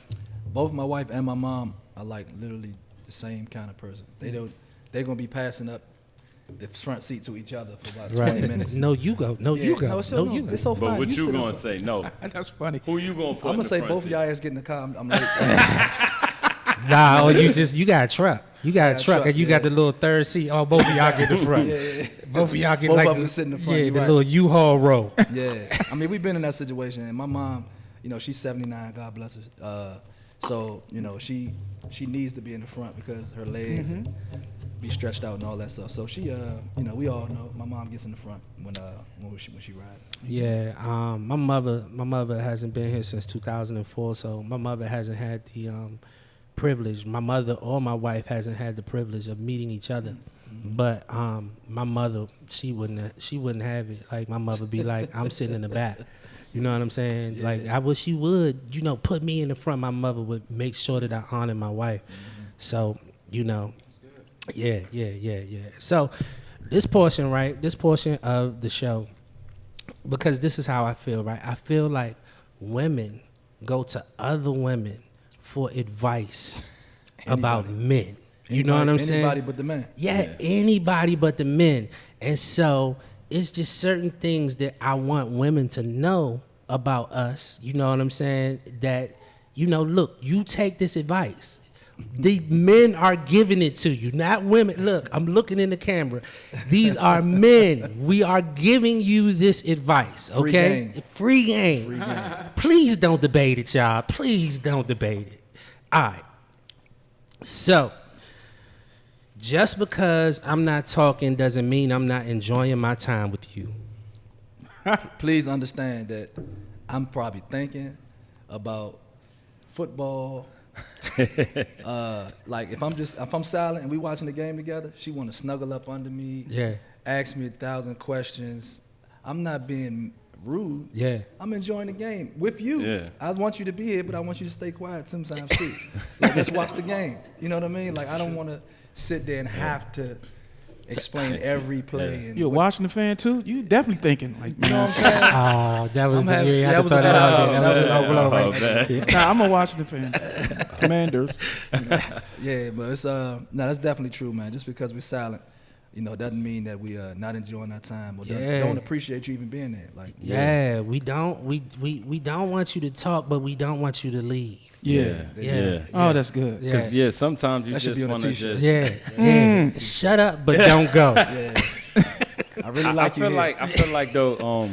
Both my wife and my mom are like literally the same kind of person. They're gonna be passing up the front seat to each other for about 20 minutes. No, you go. No, Yeah, you go. no, it's so, you go. it's so But fine. what you sit gonna up- say? No. That's funny. Who you gonna put I'm in gonna the say front both of seat? y'all ass get in the car. I'm late. Nah, or you got a truck. You got a got a truck, truck, and you got yeah. the little third seat. Oh, both of y'all get in the front. yeah. Both of y'all get Both like of them sit in the front, Yeah, you the right. little U-Haul row. Yeah, I mean, we've been in that situation, and my mom, you know, she's 79. God bless her. So you know, she needs to be in the front because her legs be stretched out and all that stuff. So she, you know, we all know my mom gets in the front when she rides. Yeah, my mother hasn't been here since 2004, so my mother hasn't had the privilege. My mother or my wife hasn't had the privilege of meeting each other. But my mother, she wouldn't have it. Like my mother be like, I'm sitting in the back. You know what I'm saying? Yeah. Like I wish she would, you know, put me in the front. My mother would make sure that I honor my wife. So, you know, yeah. So this portion of the show, because this is how I feel, right? I feel like women go to other women for advice about men. You know what I'm saying? Anybody but the man. Yeah, anybody but the men. And so it's just certain things that I want women to know about us. You know what I'm saying? That, you know, look, you take this advice. The men are giving it to you, not women. Look, I'm looking in the camera. These are men. We are giving you this advice, okay? Free game. Please don't debate it, y'all. Please don't debate it. All right. So, just because I'm not talking doesn't mean I'm not enjoying my time with you. Please understand that I'm probably thinking about football. Like if I'm silent and we watching the game together, she want to snuggle up under me. Yeah. Ask me 1,000 questions. I'm not being rude. Yeah. I'm enjoying the game with you. Yeah. I want you to be here, but I want you to stay quiet sometimes too. Like, let's watch the game. You know what I mean? Like, I don't want to sit there and have to explain every play. And You a Washington fan too? You definitely thinking like, you know man. what I'm saying? Oh, that was I'm the having- you had that to was throw a that low out there. blow. That was a low blow Oh, right man. there. Nah, I'm a Washington fan. Commanders. Yeah, but it's no, that's definitely true, man. Just because we're silent, you know, doesn't mean that we are not enjoying our time or Yeah. don't appreciate you even being there. Like, Yeah, we don't want you to talk, but we don't want you to leave. Yeah. Oh, that's good. Yeah. Because sometimes you That should just be on a want to t-shirt. just. Yeah. Shut up, but don't go. yeah. I really like you. I feel like though,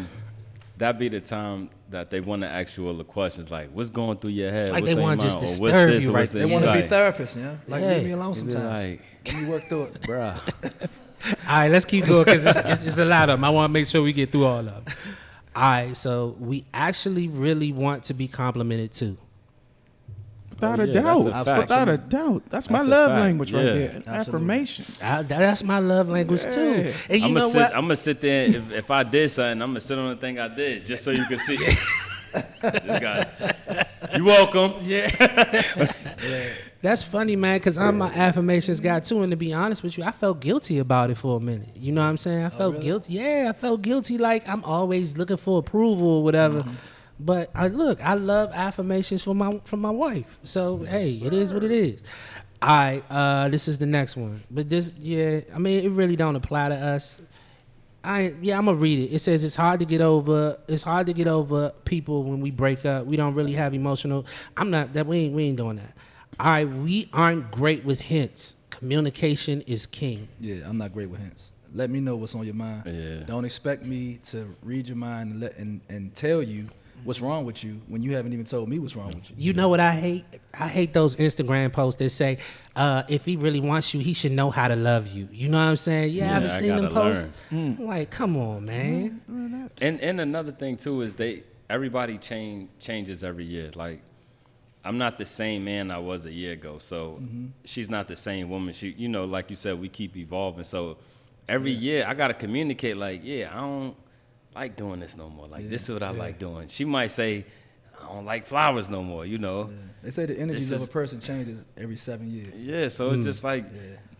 that be the time that they want to ask you all the questions like, what's going through your head? It's like what's they on wanna your just mind? Or what's disturb this you or right what's there. They this? want to be Like, therapists, yeah. Like, Yeah. leave me alone they be sometimes. like, Let me work through it. bruh. All right, let's keep going because it's a lot of them. I want to make sure we get through all of them. All right, so we actually really want to be complimented too. Without Oh, a yeah, that's doubt. a fact. Without a doubt. That's my That's a love fact. language right Yeah. there. Absolutely. Affirmation. That's my love language too. And you I'm know what? gonna sit there. If I did something, I'm gonna sit on the thing I did just so you can see. This guy. You welcome. That's funny, man, because I'm my affirmations guy too. And to be honest with you, I felt guilty about it for a minute. You know what I'm saying? I felt guilty. Yeah, I felt guilty. Like I'm always looking for approval or whatever. But I love affirmations from my wife. So hey, it is what it is. All right, this is the next one. But I mean, it really don't apply to us. I'm gonna read it. It says it's hard to get over people when we break up. We don't really have emotional. We ain't doing that. All right, we aren't great with hints. Communication is king. Yeah, I'm not great with hints. Let me know what's on your mind. Yeah. Don't expect me to read your mind and tell you what's wrong with you when you haven't even told me what's wrong with you. You know what I hate? I hate those Instagram posts that say, if he really wants you, he should know how to love you. You know what I'm saying? You haven't I seen them gotta posts? learn. I'm like, come on, man. And another thing too is everybody changes every year. Like, I'm not the same man I was a year ago. So she's not the same woman. She, you know, like you said, we keep evolving. So every year I gotta communicate. Like, I don't like doing this no more. Like, this is what I like doing. She might say, I don't like flowers no more. You know. Yeah. They say the energies of a person changes every 7 years. Yeah. So it's just like.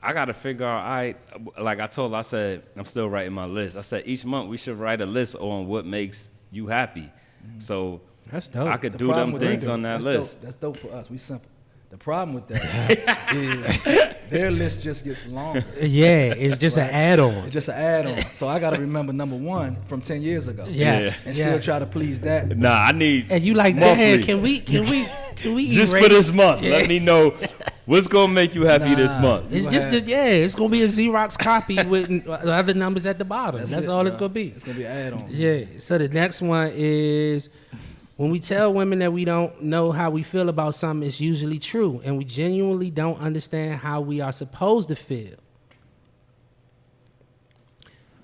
I got to figure out, like I told her, I said, I'm still writing my list. I said, each month we should write a list on what makes you happy. So That's dope. I could do them things on that list. That's dope for us. We simple. The problem with that is their list just gets longer. Yeah, it's just an add-on. It's just an add-on. So I got to remember number 1 from 10 years ago. Yes. And still try to please that. Nah, I need And you like, monthly. man, can we Just erase? for this month. Yeah. Let me know what's going to make you happy this month. It's just it's gonna be a Xerox copy with the other numbers at the bottom. That's it, all it's bro. gonna be. It's going to be an add-on. Yeah. So the next one is when we tell women that we don't know how we feel about something, it's usually true, and we genuinely don't understand how we are supposed to feel.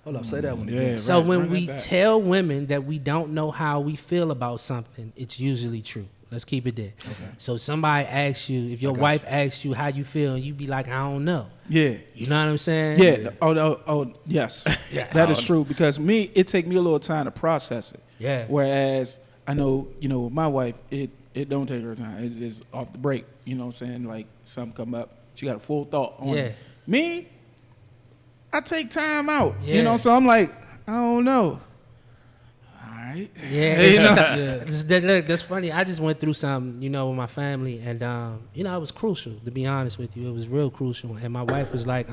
Hold up, say that one again. Yeah. So Right, when bring we that back. tell women that we don't know how we feel about something, it's usually true. Let's keep it there. Okay. So somebody asks you, if your wife asks you how you feel, and you be like, I don't know. Yeah. You know what I'm saying? Yeah. Oh, yes. Yes. That is true because it take me a little time to process it. Yeah. Whereas I know, with my wife, it don't take her time. It's just off the break. You know what I'm saying? Like something come up, she got a full thought on it. Me, I take time out. Yeah. So I'm like, I don't know. All right. Yeah, look, that's funny. I just went through something, with my family, and it was crucial. To be honest with you, it was real crucial. And my wife was like,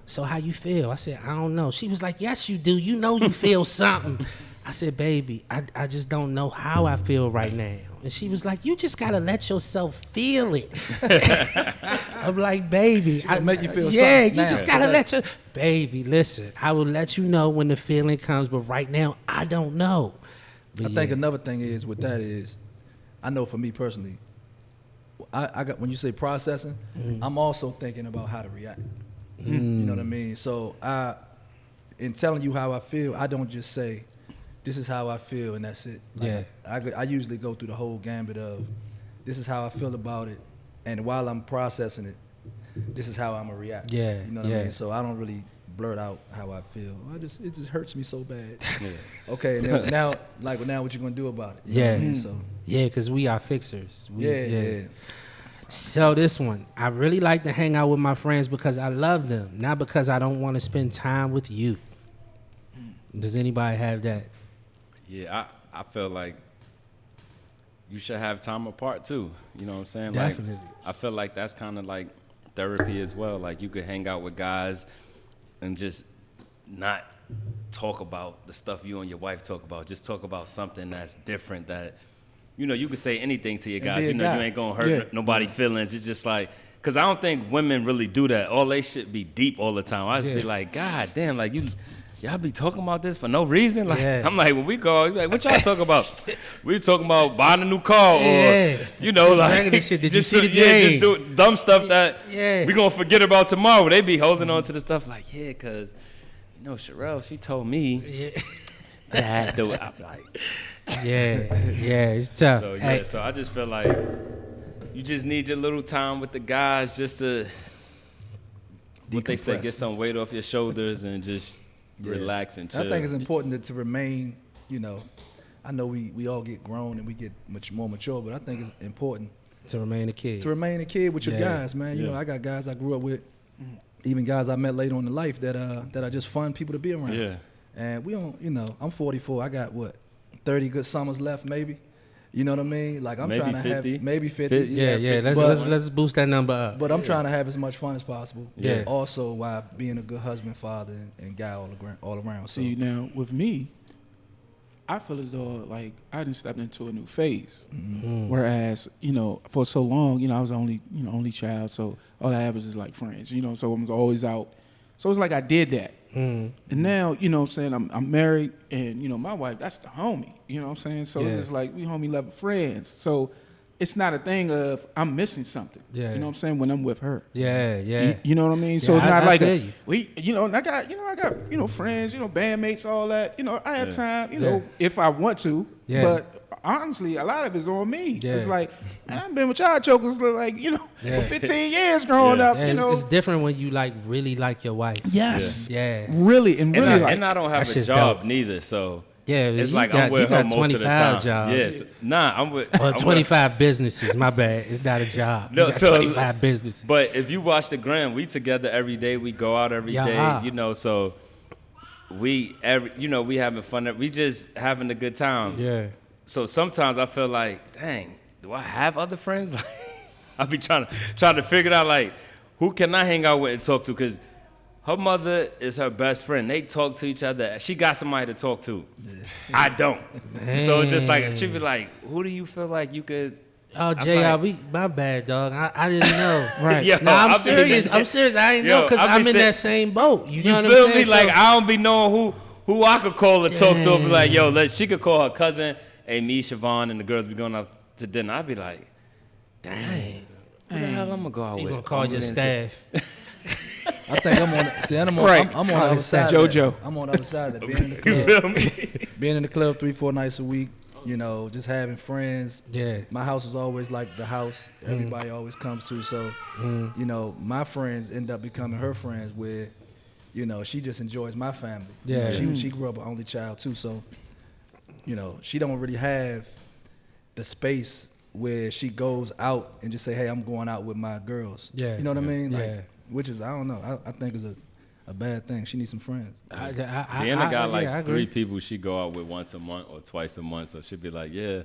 "So how you feel?" I said, "I don't know." She was like, "Yes, you do. You know you feel something." I said, "Baby, I just don't know how I feel right now." And she was like, "You just gotta let yourself feel it." I'm like, "Baby, I make you feel yeah, something you now. just gotta let your baby listen. I will let you know when the feeling comes, but right now I don't know." But I think another thing is with that is, I know for me personally, I got when you say processing, I'm also thinking about how to react. You know what I mean? So in telling you how I feel, I don't just say, this is how I feel and that's it. Like, I usually go through the whole gambit of, this is how I feel about it, and while I'm processing it, this is how I'm gonna react. Yeah, You know what I mean? So I don't really blurt out how I feel. It just hurts me so bad. Yeah. Okay, now what you gonna do about it? You know what I mean? So yeah, because we are fixers. yeah. So this one, I really like to hang out with my friends because I love them, not because I don't want to spend time with you. Does anybody have that? Yeah, I feel like you should have time apart too. You know what I'm saying? Definitely. Like, I feel like that's kind of like therapy as well. Like, you could hang out with guys and just not talk about the stuff you and your wife talk about. Just talk about something that's different that, you could say anything to your And guys. be a You guy. ain't going to hurt nobody's feelings. It's just like, because I don't think women really do that. All they should be deep all the time. I just be like, God damn, like y'all be talking about this for no reason? Like, I'm like, when we go, you like, what y'all talking about? We talking about buying a new car or, like, regular shit. Did you just see the just game? do dumb stuff that Yeah. we going to forget about tomorrow. They be holding on to the stuff like, because, Sherelle, she told me that. I'm like, it's tough. so, so I just feel like you just need your little time with the guys just to, what they say, Decompress. get some weight off your shoulders and just relax and chill. I think it's important to remain, I know we all get grown and we get much more mature, but I think it's important to remain a kid. to remain a kid with your guys, man. You know, I got guys I grew up with, even guys I met later on in life that are just fun people to be around. Yeah. And we don't, I'm 44. I got 30 good summers left, maybe. You know what I mean? Like, I'm Maybe trying to 50. have maybe 50. Yeah. Let's boost that number up. But I'm trying to have as much fun as possible. Yeah. Also, while being a good husband, father, and guy all around. So, See, now with me, I feel as though like I done stepped into a new phase. Whereas, for so long, I was only child, so all I had was just like friends, so I was always out. So it's like I did that. And now, you know what I'm saying, I'm married, and, you know, my wife, that's the homie. You know what I'm saying? So it's just like we homie level friends. So it's not a thing of I'm missing something. Yeah. You know what I'm saying, when I'm with her. Yeah, yeah. You know what I mean? So Yeah, it's not I like feel you. and I got friends, bandmates, all that. You know, I have time, Yeah. if I want to. Yeah. But honestly, a lot of it's on me. Yeah. It's like, man, I've been with y'all jokers for Yeah. 15 years growing Yeah. up. Yeah, it's different when you like really like your wife. Yes. Yeah. Really, and really like. And I don't have That a shit's job dope. neither, so Yeah, it's you like got- I'm with you her got most of the 25 time. jobs. Yes, I'm with. Or I'm with- 25 businesses. My bad. It's not a job. No, You got so- 25 businesses. But if you watch the gram, we together every day. We go out every day. Yeah. So we having fun. We just having a good time. yeah. So sometimes I feel like, dang, do I have other friends? Like, I be trying to figure it out, like, who can I hang out with and talk to? Because her mother is her best friend. They talk to each other. She got somebody to talk to. I don't. So it's just like, she be like, who do you feel like you could? Oh, I'm JR, my bad, dog. I didn't know. Right. Yo, No, I'm I be serious. saying- I'm serious. I ain't know because I be I'm in saying- that same boat. You know You what feel I'm saying? me? Like, So- I don't be knowing who I could call to talk to. Be like, Damn. yo, she could call her cousin, hey, me, Siobhan, and the girls be going out to dinner. I'd be like, dang, who the hell I'm gonna go out you with? gonna call I'm your gonna- staff. I think I'm on. See, I'm on. Right. I'm on the other side. JoJo. Of that. I'm on the other side of that. Being in the You club, feel me? being in the club 3-4 nights a week. You know, just having friends. Yeah. My house is always like the house everybody always comes to. So, you know, my friends end up becoming her friends where, you know, she just enjoys my family. You know, Yeah. she grew up an only child too. So, you know, she don't really have the space where she goes out and just say, hey, I'm going out with my girls. Yeah. You know what I mean? Like, Yeah. which is, I don't know. I think is a bad thing. She needs some friends. Deanna got like I 3 agree. people she go out with once a month or twice a month. So she'd be like, yeah,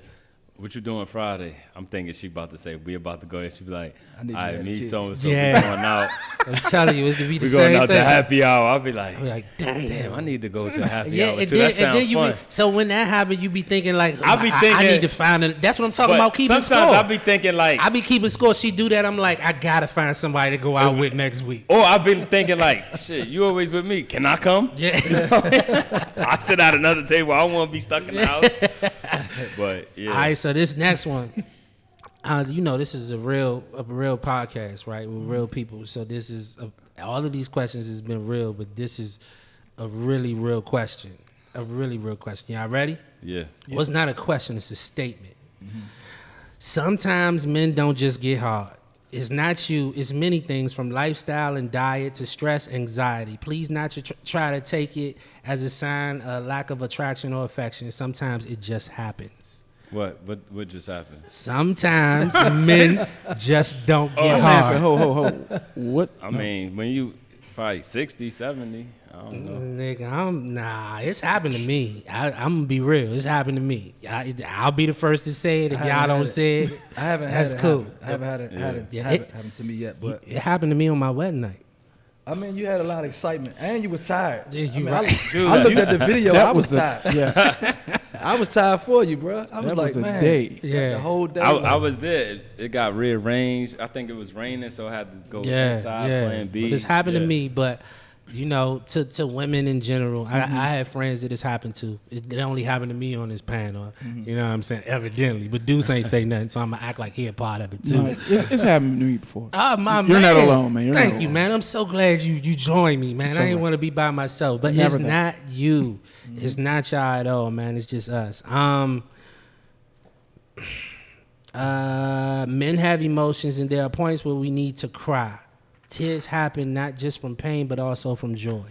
what you doing Friday? I'm thinking she about to say, we about to go. And she'd be like, I need all you to right, have a me, kid." so-and-so, Yeah. we going out. I'm telling you, it's gonna be the We going same out thing. to happy hour. I'll be like, I'm like, damn, I need to go to happy Yeah, hour and too. then, That sounds you fun. be, so when that happens, you be thinking like, I be I thinking- need to find it. That's what I'm talking But about. Keeping sometimes score. I be thinking like, I be keeping score. She do that. I'm like, I gotta find somebody to go out with next week. or I be thinking like, shit, you always with me. Can I come? Yeah. I sit at another table. I don't want to be stuck in the house. But yeah. All right. So this next one, you know, this is a real podcast, right? With real people. So this is all of these questions has been real, but this is a really real question. A really real question. Y'all ready? Yeah. Well, it's not a question, it's a statement. Sometimes men don't just get hard. It's not you, it's many things from lifestyle and diet to stress, anxiety. Please not try to take it as a sign of lack of attraction or affection. Sometimes it just happens. What just happened? Sometimes men just don't get Man said, hard. ho. What? I mean, when you probably 60, 70, I don't know. Nigga, it's happened to me. I'm gonna be real. It's happened to me. I'll be the first to say it. If y'all don't say it, I haven't that's had it cool. happen. I haven't had it, Yeah. happen to me yet, but It happened to me on my wedding night. I mean, you had a lot of excitement, and you were tired. Yeah, you I mean, right. I looked at the video. I was tired. Yeah, I was tired for you, bro. I was That like, was a man, day. Yeah. the whole day. I was there. It got rearranged. I think it was raining, so I had to go inside playing beats. But it's happened to Yeah. me. But you know, to women in general, I have friends that it's happened to. It only happened to me on this panel. You know what I'm saying? Evidently, but Deuce ain't say nothing, so I'm gonna act like he a part of it too. No, it's happened to me before. Oh, my You're man. not alone, man. You're not Thank you, alone. man. I'm so glad you joined me, man. It's I ain't alright. want to be by myself, but Never it's that. not you. It's not y'all at all, man. It's just us. Men have emotions, and there are points where we need to cry. Tears happen not just from pain, but also from joy.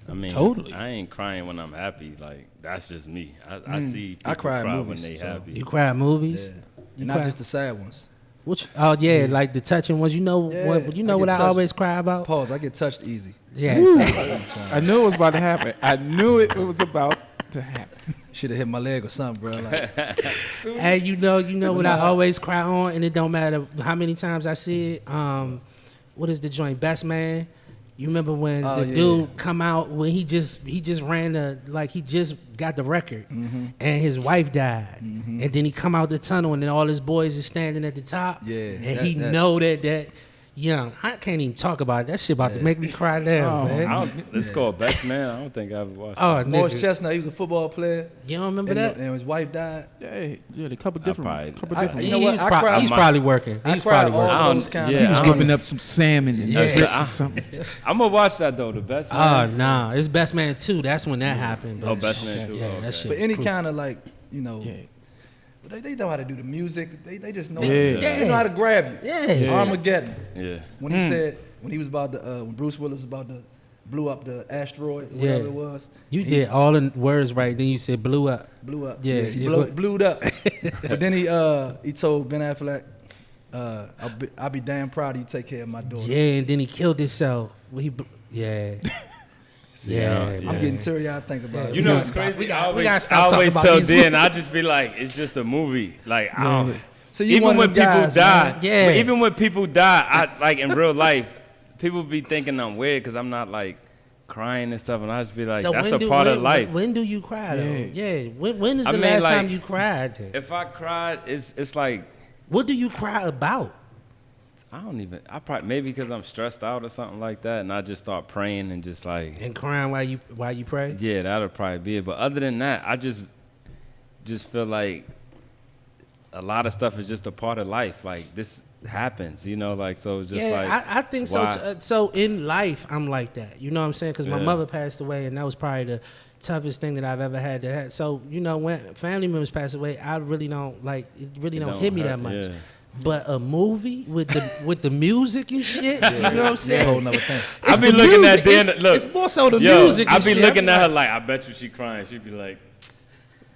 I mean, Totally. I ain't crying when I'm happy. Like, that's just me. I see people I cry at cry movies, when they so- happy. You cry at movies. Yeah. You And not cry- just the sad ones. Which? Oh yeah, like the touching ones. You know Yeah, what? You know I what get I touched. always cry about? Pause. I get touched easy. Yeah. I knew it was about to happen. I knew it was about to happen. Should have hit my leg or something, bro. Like, Hey, you know what I always cry on, and it don't matter how many times I see it. What is the joint? Best Man. You remember when Oh, the yeah, dude yeah. come out when he just ran he just got the record, and his wife died, and then he come out the tunnel, and then all his boys is standing at the top, Yeah, and that- he that- know that young. I can't even talk about it. That shit about to make me cry now, man. It's called Best Man. I don't think I ever watched Oh, it. Morris nigga. Chestnut, he was a football player. You don't remember and, that? and his wife died. Yeah, a couple different. You know He what? was I pro- cried- he's probably working. I He's cried probably all working. those kind yeah, He of. was I don't- whipping up some salmon and Yeah. grits or something. I'm gonna watch that though. The Best Oh, Man. nah. It's Best Man 2. That's when that happened. Oh, but- Best Man 2. Yeah, Okay. that shit. But was any cool. kind of like, Yeah. they know how to do the music. They just know. Yeah. They know how to grab you. Yeah. Armageddon. Yeah. When he said, when he was about to, when Bruce Willis was about to blew up the asteroid, whatever it was. You and did all the words right. Then you said blew up. blew up. Yeah, he it blewed up. But then he told Ben Affleck, I'll be damn proud of you. Take care of my daughter. Yeah, and then he killed himself. Yeah. Yeah. I'm getting teary-eyed thinking about it. You know, gotta it's stop. crazy. We I gotta always, stop I talking always about tell these Dan, movies. I just be like, it's just a movie. Like, I don't. So you Even one when of people them guys, die, man. Yeah. but even when people die, I like in real life, people be thinking I'm weird because I'm not like crying and stuff, and I just be like, that's a part of life. When do you cry though? Yeah. When is I the mean, last like, time you cried? Then? If I cried, it's like What do you cry about? I probably maybe because I'm stressed out or something like that, and I just start praying and just like, And crying while you pray? yeah, that'll probably be it. But other than that, I just feel like a lot of stuff is just a part of life. Like this happens, you know, like so. It's just like I think so. why- So in life, I'm like that. You know what I'm saying? Because my Yeah. mother passed away, and that was probably the toughest thing that I've ever had to have. So you know, when family members pass away, I really don't like it. Really don't hit me hurt, that much. yeah. But a movie with the music and shit, you know what I'm That's a saying? whole nother thing. It's I be the looking music. at Dan. It's- Look, it's more so the yo, music. I and be shit. looking I at her be like, I bet you she crying. She'd be like,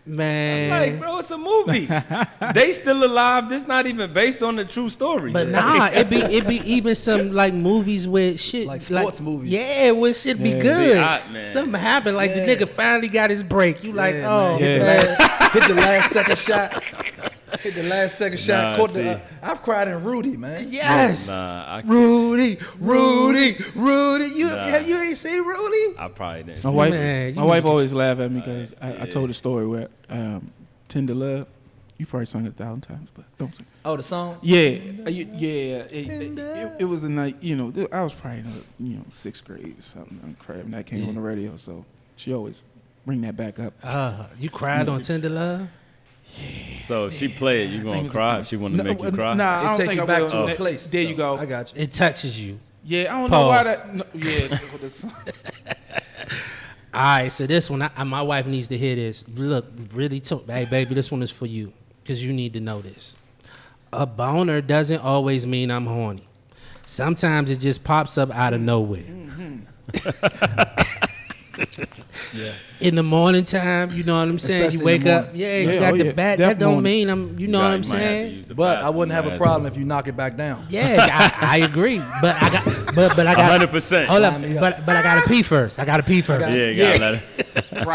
man. like, bro, it's a movie. They still alive. This not even based on the true story. But nah, it be even some like movies with shit Like sports movies. Yeah, where shit be Yeah. good. Man. Something happened, like Yeah. the nigga finally got his break. You like, Yeah, oh, man. man. Hit the last second shot. Hit the last second shot. Nah, Caught see. I've cried in Rudy, man. Yes. Nah, I can't. Rudy. You Nah. you ain't seen Rudy? I probably didn't. My see wife, Man, you my wife need to- always laugh at me because I told a story where "Tender Love." You probably sung it 1,000 times, but don't sing. Oh, the song? Yeah. It was a night. You know, I was probably in 6th grade or something. I'm crying. That came on the radio, so she always bring that back up. You cried on Tender Love? So if she play it, you gonna Things cry are if she want to make you cry? Nah, I It don't take think you I back will. to a place. There you go. I got you. It touches you. Yeah, I don't know why Pause. that. No, yeah, with the song. All right, so this one, my wife needs to hear this. Look, really, hey, baby, this one is for you because you need to know this. A boner doesn't always mean I'm horny. Sometimes it just pops up out of nowhere. Yeah. In the morning time, you know what I'm saying? Especially You in wake the up, morning. yeah, Yeah, you got oh the yeah, back. that That don't morning. mean I'm, you know what I'm saying? But I wouldn't have a problem if you knock it back down. Yeah, I agree. But I got, but I got 100%. Hold up, Line me up. but I gotta pee first. I gotta pee first. Yeah, you gotta let it.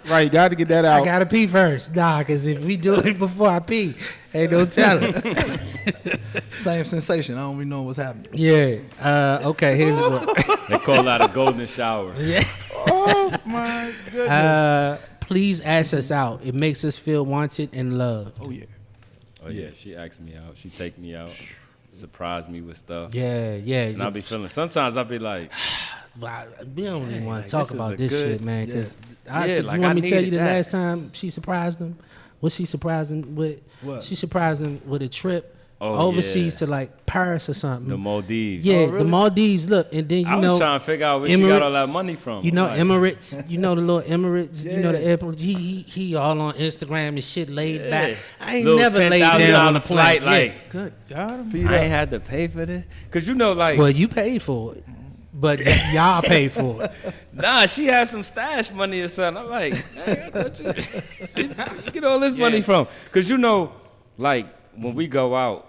Right, got to get that out. I gotta pee first. Nah, cause if we do it before I pee, ain't no telling. Same sensation. I don't even know what's happening. Yeah. Okay. Here's what. They call that a golden shower. Yeah. Oh my goodness. Please ask us out. It makes us feel wanted and loved. Oh yeah. Oh yeah, she asked me out. She take me out, surprise me with stuff. Yeah. And I be feeling. Sometimes I be like, We don't even want like, to talk this is about a this good- shit, man. Cause Yeah, you like, want I me to tell you needed the that. last time she surprised him? What she surprised him with? What? She surprised him with a trip Oh, overseas yeah. to like Paris or something. the Maldives. Yeah, Oh, really? the Maldives. Look, and then I you was know, trying to figure out where she got all that Emirates, money from. you know, Like, Emirates. You know the little Emirates. You know the Yeah. airport. He all on Instagram and shit laid yeah. back. I ain't Little never laid $10,000 down on a flight. plane. Like, Good God. Feed I up. ain't had to pay for this. Cause you know, like, Well, you paid for it, but y'all paid for it. nah, she had some stash money or something. I'm like, hey, I thought you get all this money from? Cause you know, like when we go out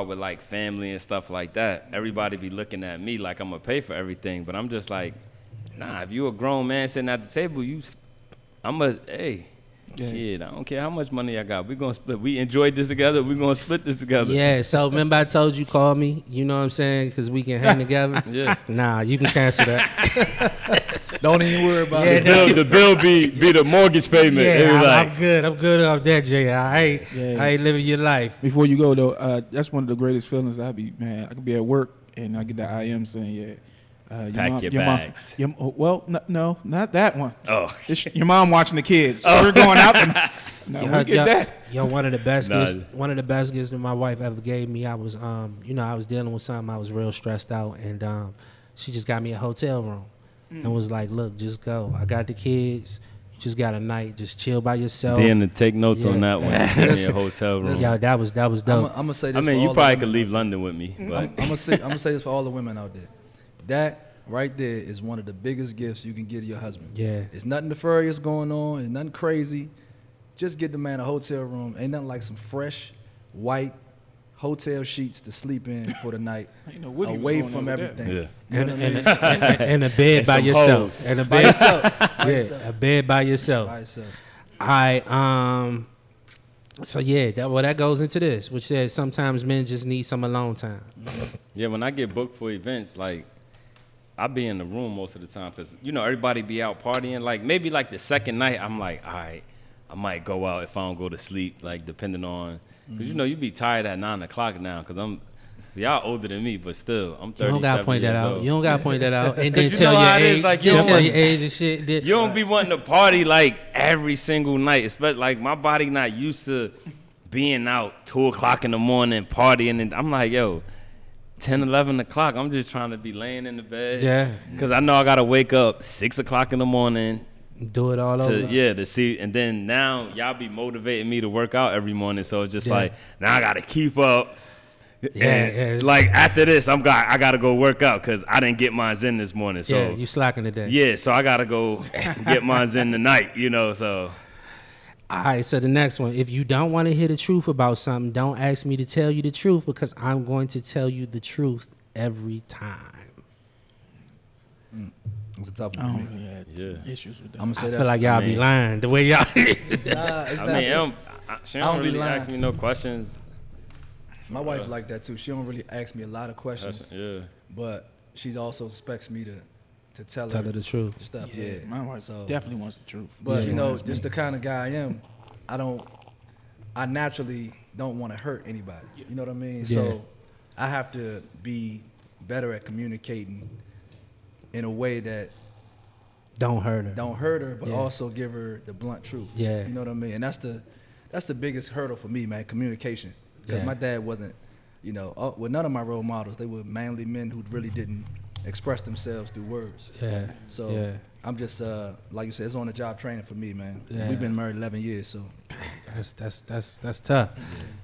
with like family and stuff like that, everybody be looking at me like I'm gonna pay for everything. But I'm just like, nah, if you a grown man sitting at the table, shit, I don't care how much money I got. We gonna split. We enjoyed this together. We gonna split this together. Yeah. So remember I told you call me. You know what I'm saying? Because we can hang together. Yeah. Nah, you can cancel that. Don't even worry about Yeah, it. The bill be the mortgage payment. It Yeah, was I'm good. I'm good off that, Jay. I ain't living your life. Before you go though, that's one of the greatest feelings. I could be at work and I get the IM saying, "Yeah, Pack your bags." Well, no, not that one. Oh. Your mom watching the kids. So we're going out. No, we get that. Yo, one of the best Nah. gifts that my wife ever gave me. I was I was dealing with something. I was real stressed out, and she just got me a hotel room and was like, "Look, just go. I got the kids. You just got a night. Just chill by yourself." Then to take notes on Yeah. that one. Give me a hotel room. Yo, that was dope. I'm gonna say this. I mean, for you all probably the could women leave out London with me, there. but I'm gonna say this for all the women out there. That right there is one of the biggest gifts you can give to your husband. Yeah. It's nothing nefarious going on. It's nothing crazy. Just get the man a hotel room. Ain't nothing like some fresh, white hotel sheets to sleep in for the night, I didn't know what he was away going from on with that. everything. yeah. You know what I mean? And a bed And by some yourself. hoes. And a By bed. yourself. By Yeah, yourself. a bed by yourself. By yourself. So yeah, that goes into this, which says sometimes men just need some alone time. Yeah, when I get booked for events, like, I be in the room most of the time because, everybody be out partying. Like, maybe, like, the second night, I'm like, all right, I might go out if I don't go to sleep, like, depending on. Because, you be tired at 9 o'clock now because y'all older than me, but still, I'm 37 You don't gotta point that years out. old. You don't gotta point that out. And then you tell know your how it is, age. like, Then you tell don't- your age and shit. Then- You don't be wanting to party, like, every single night. Especially, like, my body not used to being out 2 o'clock in the morning partying. And I'm like, yo, 10, 11 o'clock, I'm just trying to be laying in the bed. Yeah. Because I know I got to wake up 6 o'clock in the morning Do it all over. to see. And then now y'all be motivating me to work out every morning. So it's just Yeah. like, now I got to keep up. Yeah, And yeah. like after this, I got to go work out because I didn't get mine in this morning. So Yeah, you slacking today. yeah, so I got to go get mine in tonight, so. All right, so the next one. If you don't want to hear the truth about something, don't ask me to tell you the truth because I'm going to tell you the truth every time. It's a tough I one. don't for me. really have Yeah. issues with that. I'm gonna say I that's. feel like y'all be mean- lying the way y'all. Nah, it's I not- mean, she I don't don't be really lying. ask me no questions. my wife's like that too. She don't really ask me a lot of questions, Yeah. but she also expects me to tell Tell her her the truth. stuff. Yeah, Yeah, my wife So- definitely wants the truth. But She you know, wants me. just the kind of guy I am, I naturally don't want to hurt anybody. You know what I mean? Yeah. So I have to be better at communicating in a way that Don't hurt her. don't hurt her, but Yeah. also give her the blunt truth. Yeah. You know what I mean? And that's the biggest hurdle for me, man, communication. Because Yeah. my dad wasn't, with none of my role models, they were manly men who really didn't express themselves through words. Yeah. So yeah. I'm just, like you said, it's on the job training for me, man. Yeah. We've been married 11 years, so. That's tough.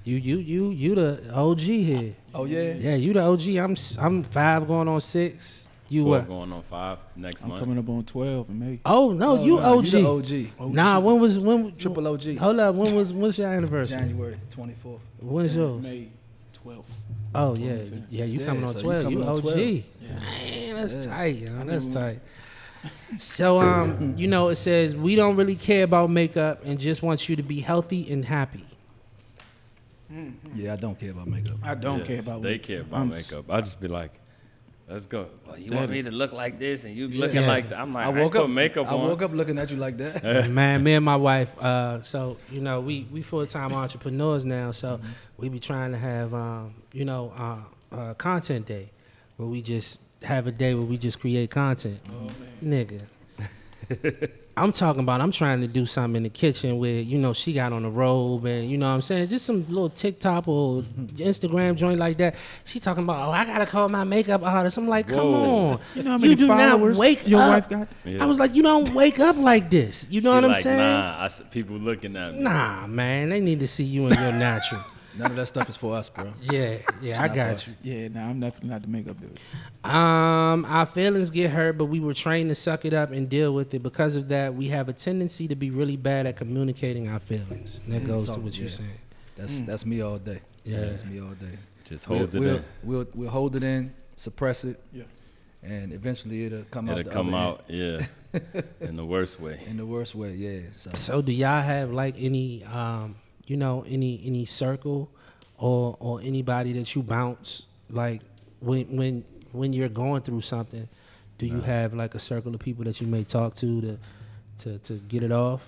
You the OG here. Oh, yeah? Yeah, you the OG. I'm 5 going on 6. You 4 what? going on 5 next I'm month. coming up on 12 in May. Oh no, you nah, OG. You the OG. Nah, when Triple OG. Hold up, when's your anniversary? January 24th. When's yours? May 12th. Oh yeah, yeah. You Yeah, coming on so you 12? You, coming on OG. 12. Dang, that's tight, yo. That's tight. So it says we don't really care about makeup and just want you to be healthy and happy. Yeah, I don't care about makeup. I don't Yeah, care about They makeup. care about I'm makeup. I'll just be like, let's go. Well, you That want me is- to look like this and you Yeah. looking Yeah. like that? I'm like, I woke put up. makeup I on. woke up looking at you like that. Man, me and my wife, so we full-time entrepreneurs now, so we be trying to have content day where we just have a day where we just create content. Nigga. I'm talking about I'm trying to do something in the kitchen where, she got on a robe and, you know what I'm saying? Just some little TikTok or Instagram joint like that. She talking about, I got to call my makeup artist. I'm like, come Whoa. on. You know how many do not followers wake your up. wife got? Yeah. I was like, you don't wake up like this. You know She what I'm like, saying? Nah, people looking at me. Nah, man, they need to see you in your natural. None of that stuff is for us, bro. Yeah, I not got for you. Yeah, nah, I'm definitely not the makeup dude. Our feelings get hurt, but we were trained to suck it up and deal with it. Because of that, we have a tendency to be really bad at communicating our feelings. And that goes to what you're saying. That's me all day. Yeah. That's me all day. Just hold it in. We'll hold it in, suppress it, Yeah. and eventually it'll come out. It'll the come other out, yeah, in the worst way. end. In the worst way, yeah. So, do y'all have like any, any circle or anybody that you bounce like when you're going through something? Do you have like a circle of people that you may talk to get it off?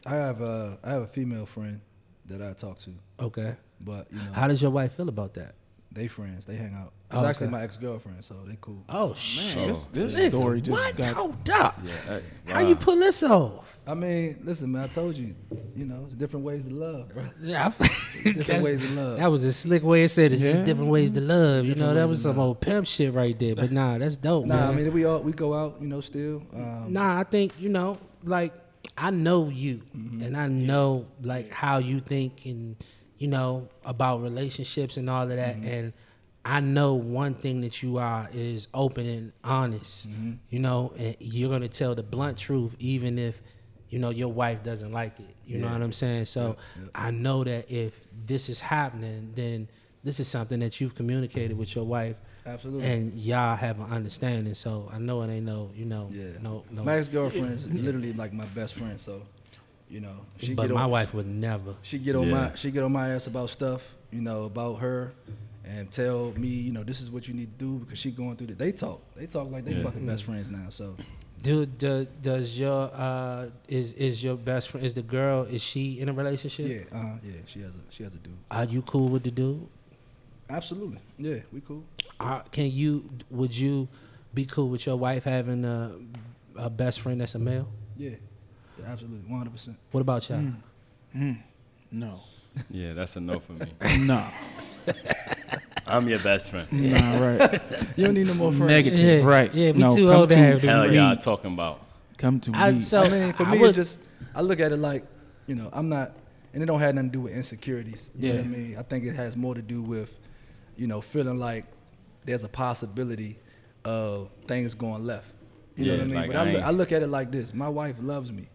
I have a female friend that I talk to, Okay. but How does your wife feel about that? they friends. They hang out. It's Okay. actually my ex-girlfriend, so they cool. Oh shit! This Nigga, story just what? got. Hold up. Yeah. How you pull this off? I mean, listen, man. I told you, it's different ways to love, bro. Yeah, Different ways to love. That was a slick way to say it. It's just Yeah. different ways to love. Different That ways was to some love. old pimp shit right there. But nah, that's dope, Nah, man. I mean, we go out, still. Nah, I think like I know you, and I know like how you think, and about relationships and all of that, and I know one thing that you are is open and honest, and you're gonna tell the blunt truth, even if your wife doesn't like it. You know what I'm saying? So I know that if this is happening, then this is something that you've communicated with your wife. Absolutely. And y'all have an understanding, so I know it ain't no. My ex-girlfriend is literally like my best friend, so she But get my on, wife would never. she get on Yeah. my ass about stuff, about her, and tell me, this is what you need to do because she going through They talk like they fucking best friends now. So Does your is your best friend, is the girl, is she in a relationship? she has a dude. Are you cool with the dude? Absolutely, yeah, we cool. Would you be cool with your wife having a best friend that's a male? Yeah, absolutely, 100%. What about y'all? No. Yeah, that's a no for me. No. I'm your best friend. Nah, right. You don't need no more friends. Negative, Yeah, right. yeah, we no, too come old to to have me. Hell me. y'all talking about? Come to me. I mean, for me, would- it's just I look at it like, I'm not, and it don't have nothing to do with insecurities. You know what I Yeah. mean? I think it has more to do with, feeling like there's a possibility of things going left. You know Yeah, what I mean? like But I I look at it like this: my wife loves me,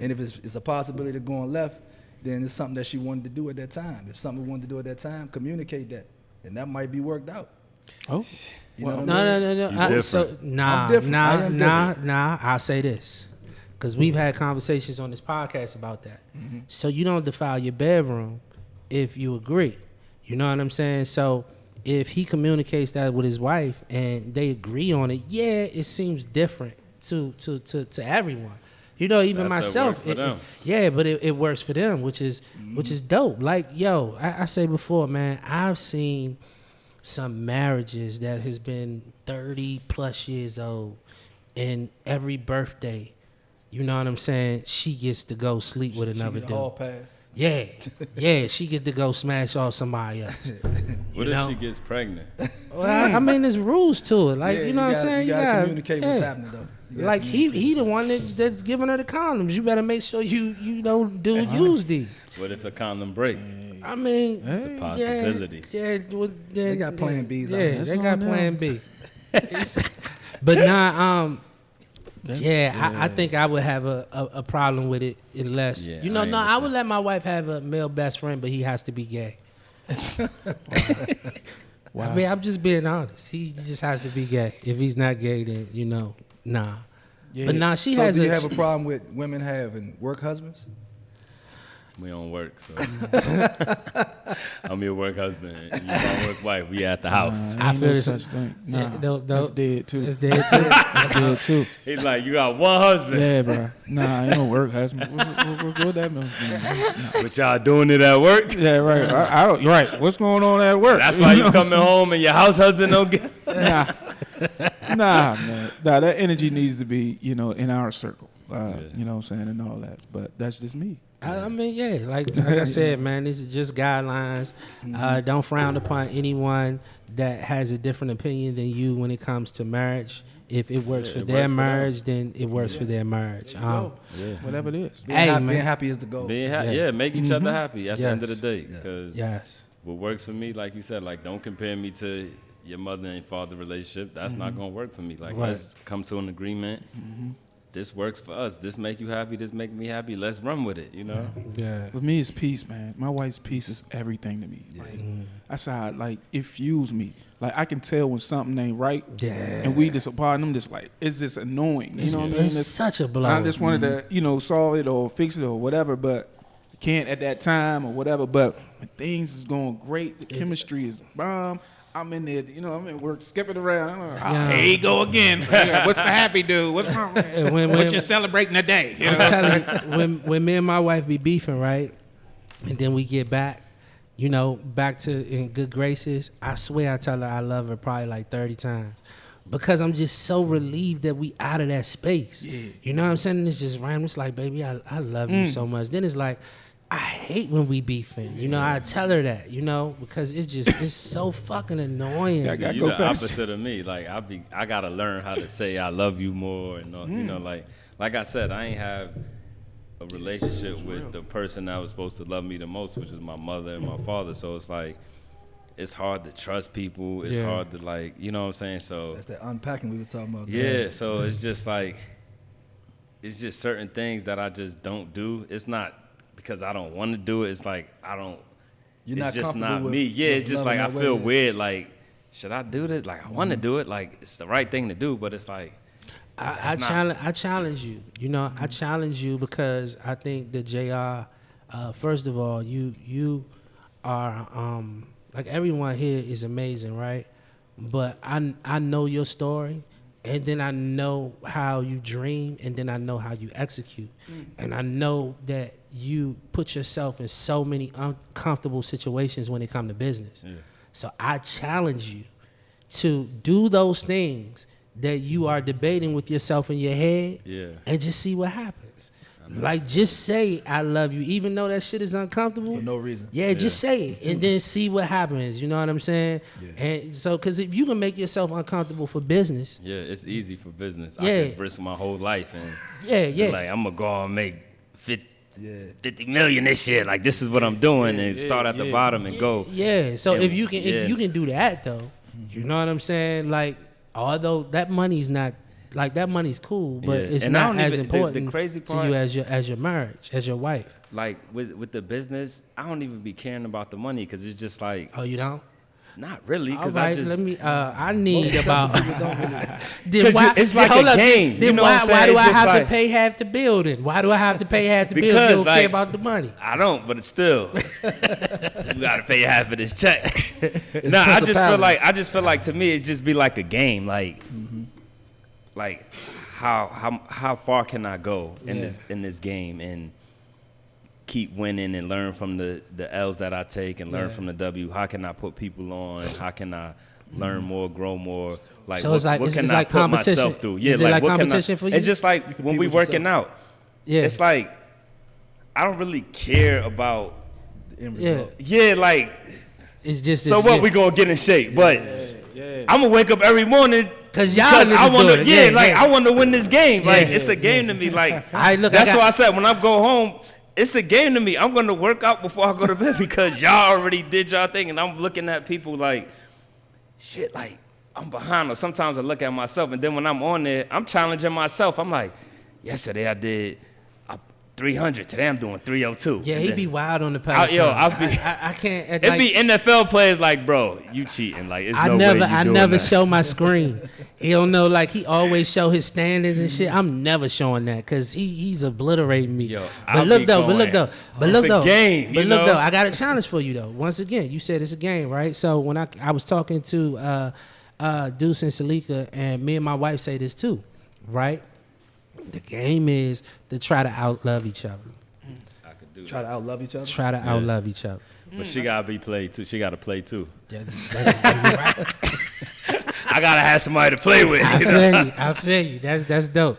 and if it's a possibility of going left, then it's something that she wanted to do at that time. If something we wanted to do at that time, communicate that, and that might be worked out. Oh. You know what I mean? No. You different. Nah, I'm different. I am nah. I'll say this, because we've had conversations on this podcast about that. So you don't defile your bedroom if you agree. You know what I'm saying? So if he communicates that with his wife and they agree on it, yeah, it seems different to everyone. Even That myself. works for them. Yeah, but it works for them, which is dope. Like, I say before, man, I've seen some marriages that has been 30 plus years old, and every birthday, you know what I'm saying, she gets to go sleep with another She get a dude. hall pass. Yeah, she get to go smash off somebody else. What You if know? she gets pregnant? Well, I mean, there's rules to it. Like, Yeah, you know what I'm saying? You gotta gotta communicate what's happening though. You gotta Like communicate. he the one that's giving her the condoms. You better make sure you don't use these. What if a condom break? I mean, It's a possibility. They got plan Bs out Yeah, here. they That's got on them. plan B. But nah, I think I would have a problem with it unless Yeah, no, I I would understand. let my wife have a male best friend, but he has to be gay. I mean, I'm just being honest. He just has to be gay. If he's not gay, then nah. Yeah. But nah, she So has do you have a problem with women having work husbands? We don't work, so I'm your work husband. And you don't work wife. We at the house. Nah, I ain't feel no this- such thing. Nah, Yeah, that's dead too. It's dead too. That's dead too. He's like, you got one husband, Yeah, bro. Nah, ain't no work husband. What that mean? Nah. but y'all doing it at work. Yeah, right. I don't. Right. What's going on at work? That's why you know what I'm coming home and your house husband don't get. Nah, man. Nah, that energy needs to be, in our circle. You know what I'm saying, and all that. But that's just me. I mean, yeah, like I said, man, these are just guidelines. Don't frown upon anyone that has a different opinion than you when it comes to marriage. If it works for it their work for marriage, then it works for their marriage. Whatever it is. Hey, man. Being happy is the goal. Make each other happy at the end of the Yes. day. Because Yes. what works for me, like you said, like don't compare me to your mother and father relationship. That's not gonna work for me. Like Right. let's come to an agreement. This works for us. This make you happy. This make me happy. Let's run with it. Yeah. With me, it's peace, man. My wife's peace is everything to me. Like, that's how, it fuels me. Like, I can tell when something ain't right. Yeah. And we just apart, and I'm just like, it's just annoying. You know what I mean? It's such a blow. I just wanted to, solve it or fix it or whatever, but can't at that time or whatever. But when things is going great, the chemistry is bomb, I'm in there, you know, I'm at work skipping around. I'm like, Yeah. here you go again. What's the happy dude? What's wrong? What you celebrating today? You know? I'm telling you, when me and my wife be beefing, right, and then we get back, you know, back to in good graces, I swear I tell her I love her probably like 30 times. Because I'm just so relieved that we out of that space. Yeah. You know what I'm saying? It's just random. It's like, baby, I love you so much. Then it's like, I hate when we beefing. You know, I tell her that, you know, because it's so fucking annoying. Yeah, I gotta You go the past. opposite of me. Like I gotta learn how to say I love you more, and you know, like I said, I ain't have a relationship with the person that was supposed to love me the most, which is my mother and my father. So it's like, it's hard to trust people. It's hard to like, you know what I'm saying? So That's that unpacking we were talking about. yeah, so it's just like, it's just certain things that I just don't do. It's not because I don't want to do it. It's like I don't. You're it's not just comfortable not with, me. Yeah, with it's just loving like I that feel way. weird. Like, should I do this? Like I want to do it. Like it's the right thing to do, but it's like I challenge you. You know, I challenge you because I think that JR, first of all, you are like everyone here is amazing, right? But I know your story, and then I know how you dream, and then I know how you execute, and I know that you put yourself in so many uncomfortable situations when it comes to business. Yeah. So I challenge you to do those things that you are debating with yourself in your head, and just see what happens. Like, just say I love you, even though that shit is uncomfortable. For no reason. Yeah, just say it, and then see what happens. You know what I'm saying? Yeah. And so, because if you can make yourself uncomfortable for business, yeah, it's easy for business. Yeah. I could risk my whole life and yeah, like I'm gonna go and make 50 million this year. Like this is what I'm doing, and start at the bottom and go. yeah. So And- if you can do that though, you know what I'm saying? Like, although that money's not. Like, that money's cool, but Yeah. it's And I not don't as even- important the crazy to part- you as your marriage, as your wife. Like with the business, I don't even be caring about the money because it's just like Oh, you don't? not really. All Because right, I just let me. I need about. Then 'Cause why? it's like hold a up, game, you Then know why? what I'm Why saying? do It's I just have like- to pay half the bill? Then why do I have to pay half the bill if you Because, don't care like, about the money? I don't, but it's still you gotta pay half of this check. It's No, I principalities. just feel like to me it just be like a game. Like how far can I go in this game and keep winning and learn from the L's that I take and learn from the W? How can I put people on? How can I learn more, grow more? Like So what, it's like- what it's can I like put competition. myself through? Yeah, Is it like what can I- competition for you? It's just like when compete we with working yourself. out. Yeah, It's like I don't really care about. The end yeah. result. Yeah, like It's just so it's what just- we gonna get in shape, but I'm gonna wake up every morning 'Cause y'all I niggas want doing to. it. Yeah, Yeah, yeah. I want to win this game. Like Yeah. it's a game to me. Like Look, that's I got- why I said when I go home, it's a game to me. I'm gonna work out before I go to bed because y'all already did y'all thing, and I'm looking at people like, shit, like I'm behind. Or sometimes I look at myself, and then when I'm on there, I'm challenging myself. I'm like, yesterday I did 300. Today I'm doing 302. Yeah, And he then- be wild on the Peloton. I'll be- I can't. It be NFL players like, bro, you cheating. Like it's I no never, way you I doing never that. show my screen. He don't know, like he always show his standards and shit. I'm never showing that because he's obliterating me. Yo, but I'll look be though, but look going, though, but it's look a though, game, but you look know? though. I got a challenge for you though. Once again, you said it's a game, right? So when I was talking to Deuce and Salika, and me and my wife say this too, right? The game is to try to outlove each other. I could do Try that. to outlove each other. Try to outlove each other. But she gotta be played too. She gotta play too. Yeah, that's right. I gotta have somebody to play with. I You know? feel you. I feel you. That's dope.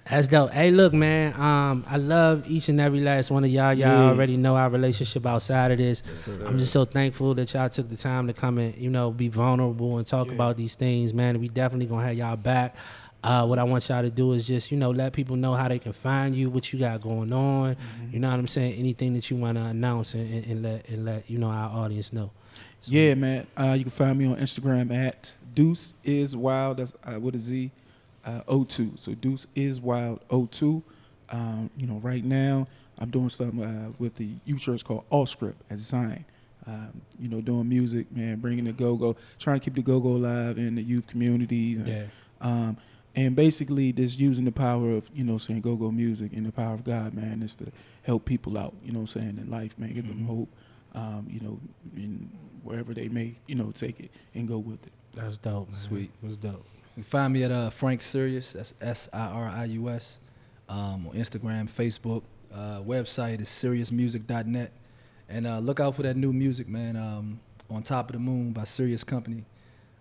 That's dope. Hey, look, man. I love each and every last one of y'all. Y'all already know our relationship outside of this. I'm just so thankful that y'all took the time to come and be vulnerable and talk about these things, man. We definitely gonna have y'all back. What I want y'all to do is just let people know how they can find you, what you got going on. You know what I'm saying? Anything that you want to announce and let our audience know. Yeah, man. You can find me on Instagram at Deuce is Wild. That's with a Z, 02. So Deuce is Wild 02. Right now I'm doing something with the youth church called All Script at Zion. Doing music, man, bringing the go-go, trying to keep the go-go alive in the youth communities. And, and basically just using the power of, saying go-go music and the power of God, man, is to help people out, in life, man, give them hope, and wherever they may, take it and go with it. That's dope, man. Sweet. That's dope. You can find me at Frank Sirius. That's SIRIUS. On Instagram, Facebook. Website is SiriusMusic.net. And look out for that new music, man. On Top of the Moon by Sirius Company.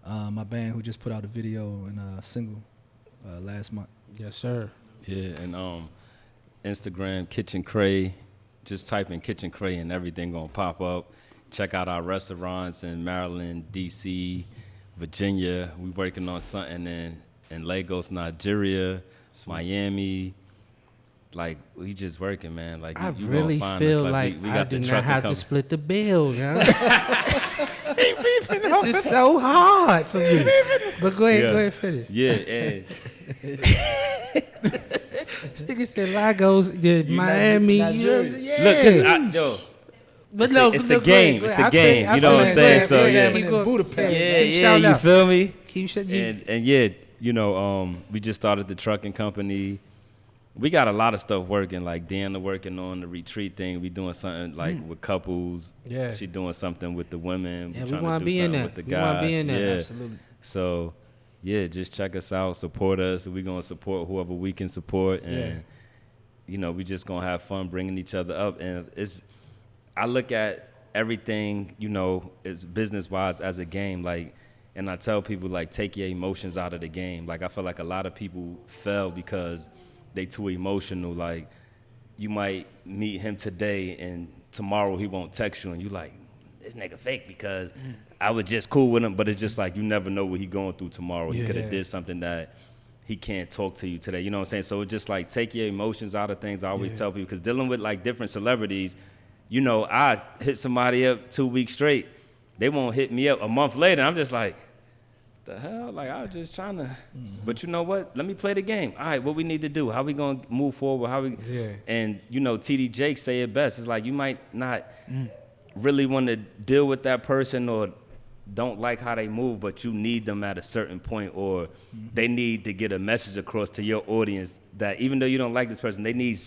My band who just put out a video and a single last month. Yes, sir. Yeah, and Instagram, Kitchen Cray. Just type in Kitchen Cray and everything gonna pop up. Check out our restaurants in Maryland, D.C., Virginia. We working on something in Lagos, Nigeria, Miami. Like, we just working, man. Like, I you really gonna find feel us. like we I got do the not have to trucking split the bill, you know? This is so hard for me. But go ahead, finish. Yeah, and This nigga said Lagos, Miami, you know what I'm saying? Yeah. look, 'cause it's the game. It's the game. You know what I'm saying? So yeah, keep going. Budapest. yeah, you feel me? Keep shutting. And yeah, we just started the trucking company. We got a lot of stuff working. Like Deanna working on the retreat thing. We doing something like with couples. Yeah. She doing something with the women. Yeah, we trying wanna to do be in something that. with the We guys. wanna be in that. Yeah. Absolutely. So yeah, just check us out, support us. We're gonna support whoever we can support, and we just gonna have fun bringing each other up. And I look at everything, as business wise as a game, like. And I tell people, like, take your emotions out of the game. Like, I feel like a lot of people fail because they too emotional. Like, you might meet him today and tomorrow he won't text you and you like, this nigga fake because I was just cool with him. But it's just like, you never know what he going through tomorrow. He could have did something that he can't talk to you today. You know what I'm saying? So it's just like, take your emotions out of things. I always tell people, because dealing with like different celebrities, I hit somebody up 2 weeks straight. They won't hit me up a month later. I'm just like, the hell? Like, I was just trying to. But you know what? Let me play the game. All right, what we need to do? How we gonna move forward? And TD Jake say it best. It's like, you might not really want to deal with that person or don't like how they move, but you need them at a certain point, or they need to get a message across to your audience that even though you don't like this person, they need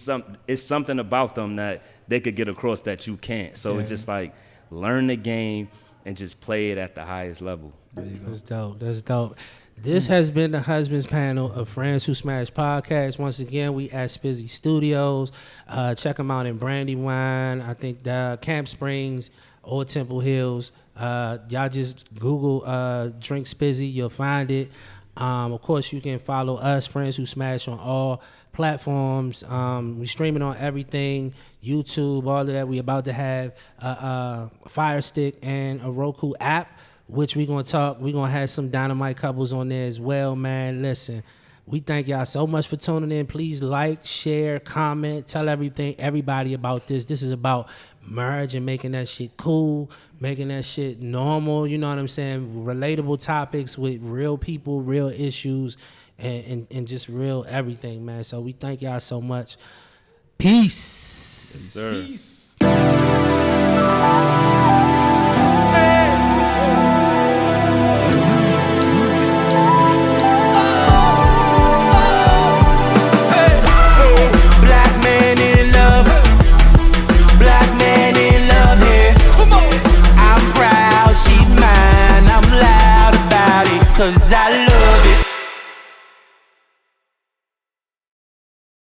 it's something about them that they could get across that you can't. So it's just like, learn the game and just play it at the highest level. That's dope. That's dope. This has been the Husbands Panel of Friends Who Smash podcast. Once again, we at Spizzy Studios. Check them out in Brandywine. I think Camp Springs or Temple Hills. Y'all just Google Drink Spizzy. You'll find it. Of course, you can follow us, Friends Who Smash, on all platforms. We streaming on everything, YouTube, all of that. We about to have a Fire Stick and a Roku app, which we're going to have some Dynamite couples on there as well, man. Listen, we thank y'all so much for tuning in. Please like, share, comment, tell everybody about this. This is about marriage and making that shit cool, making that shit normal, you know what I'm saying? Relatable topics with real people, real issues, and just real everything, man. So we thank y'all so much. Peace. Yes, sir. Peace. Black man in love. Black man in love here. Come on. I'm proud, she's mine. I'm loud about it, 'cause I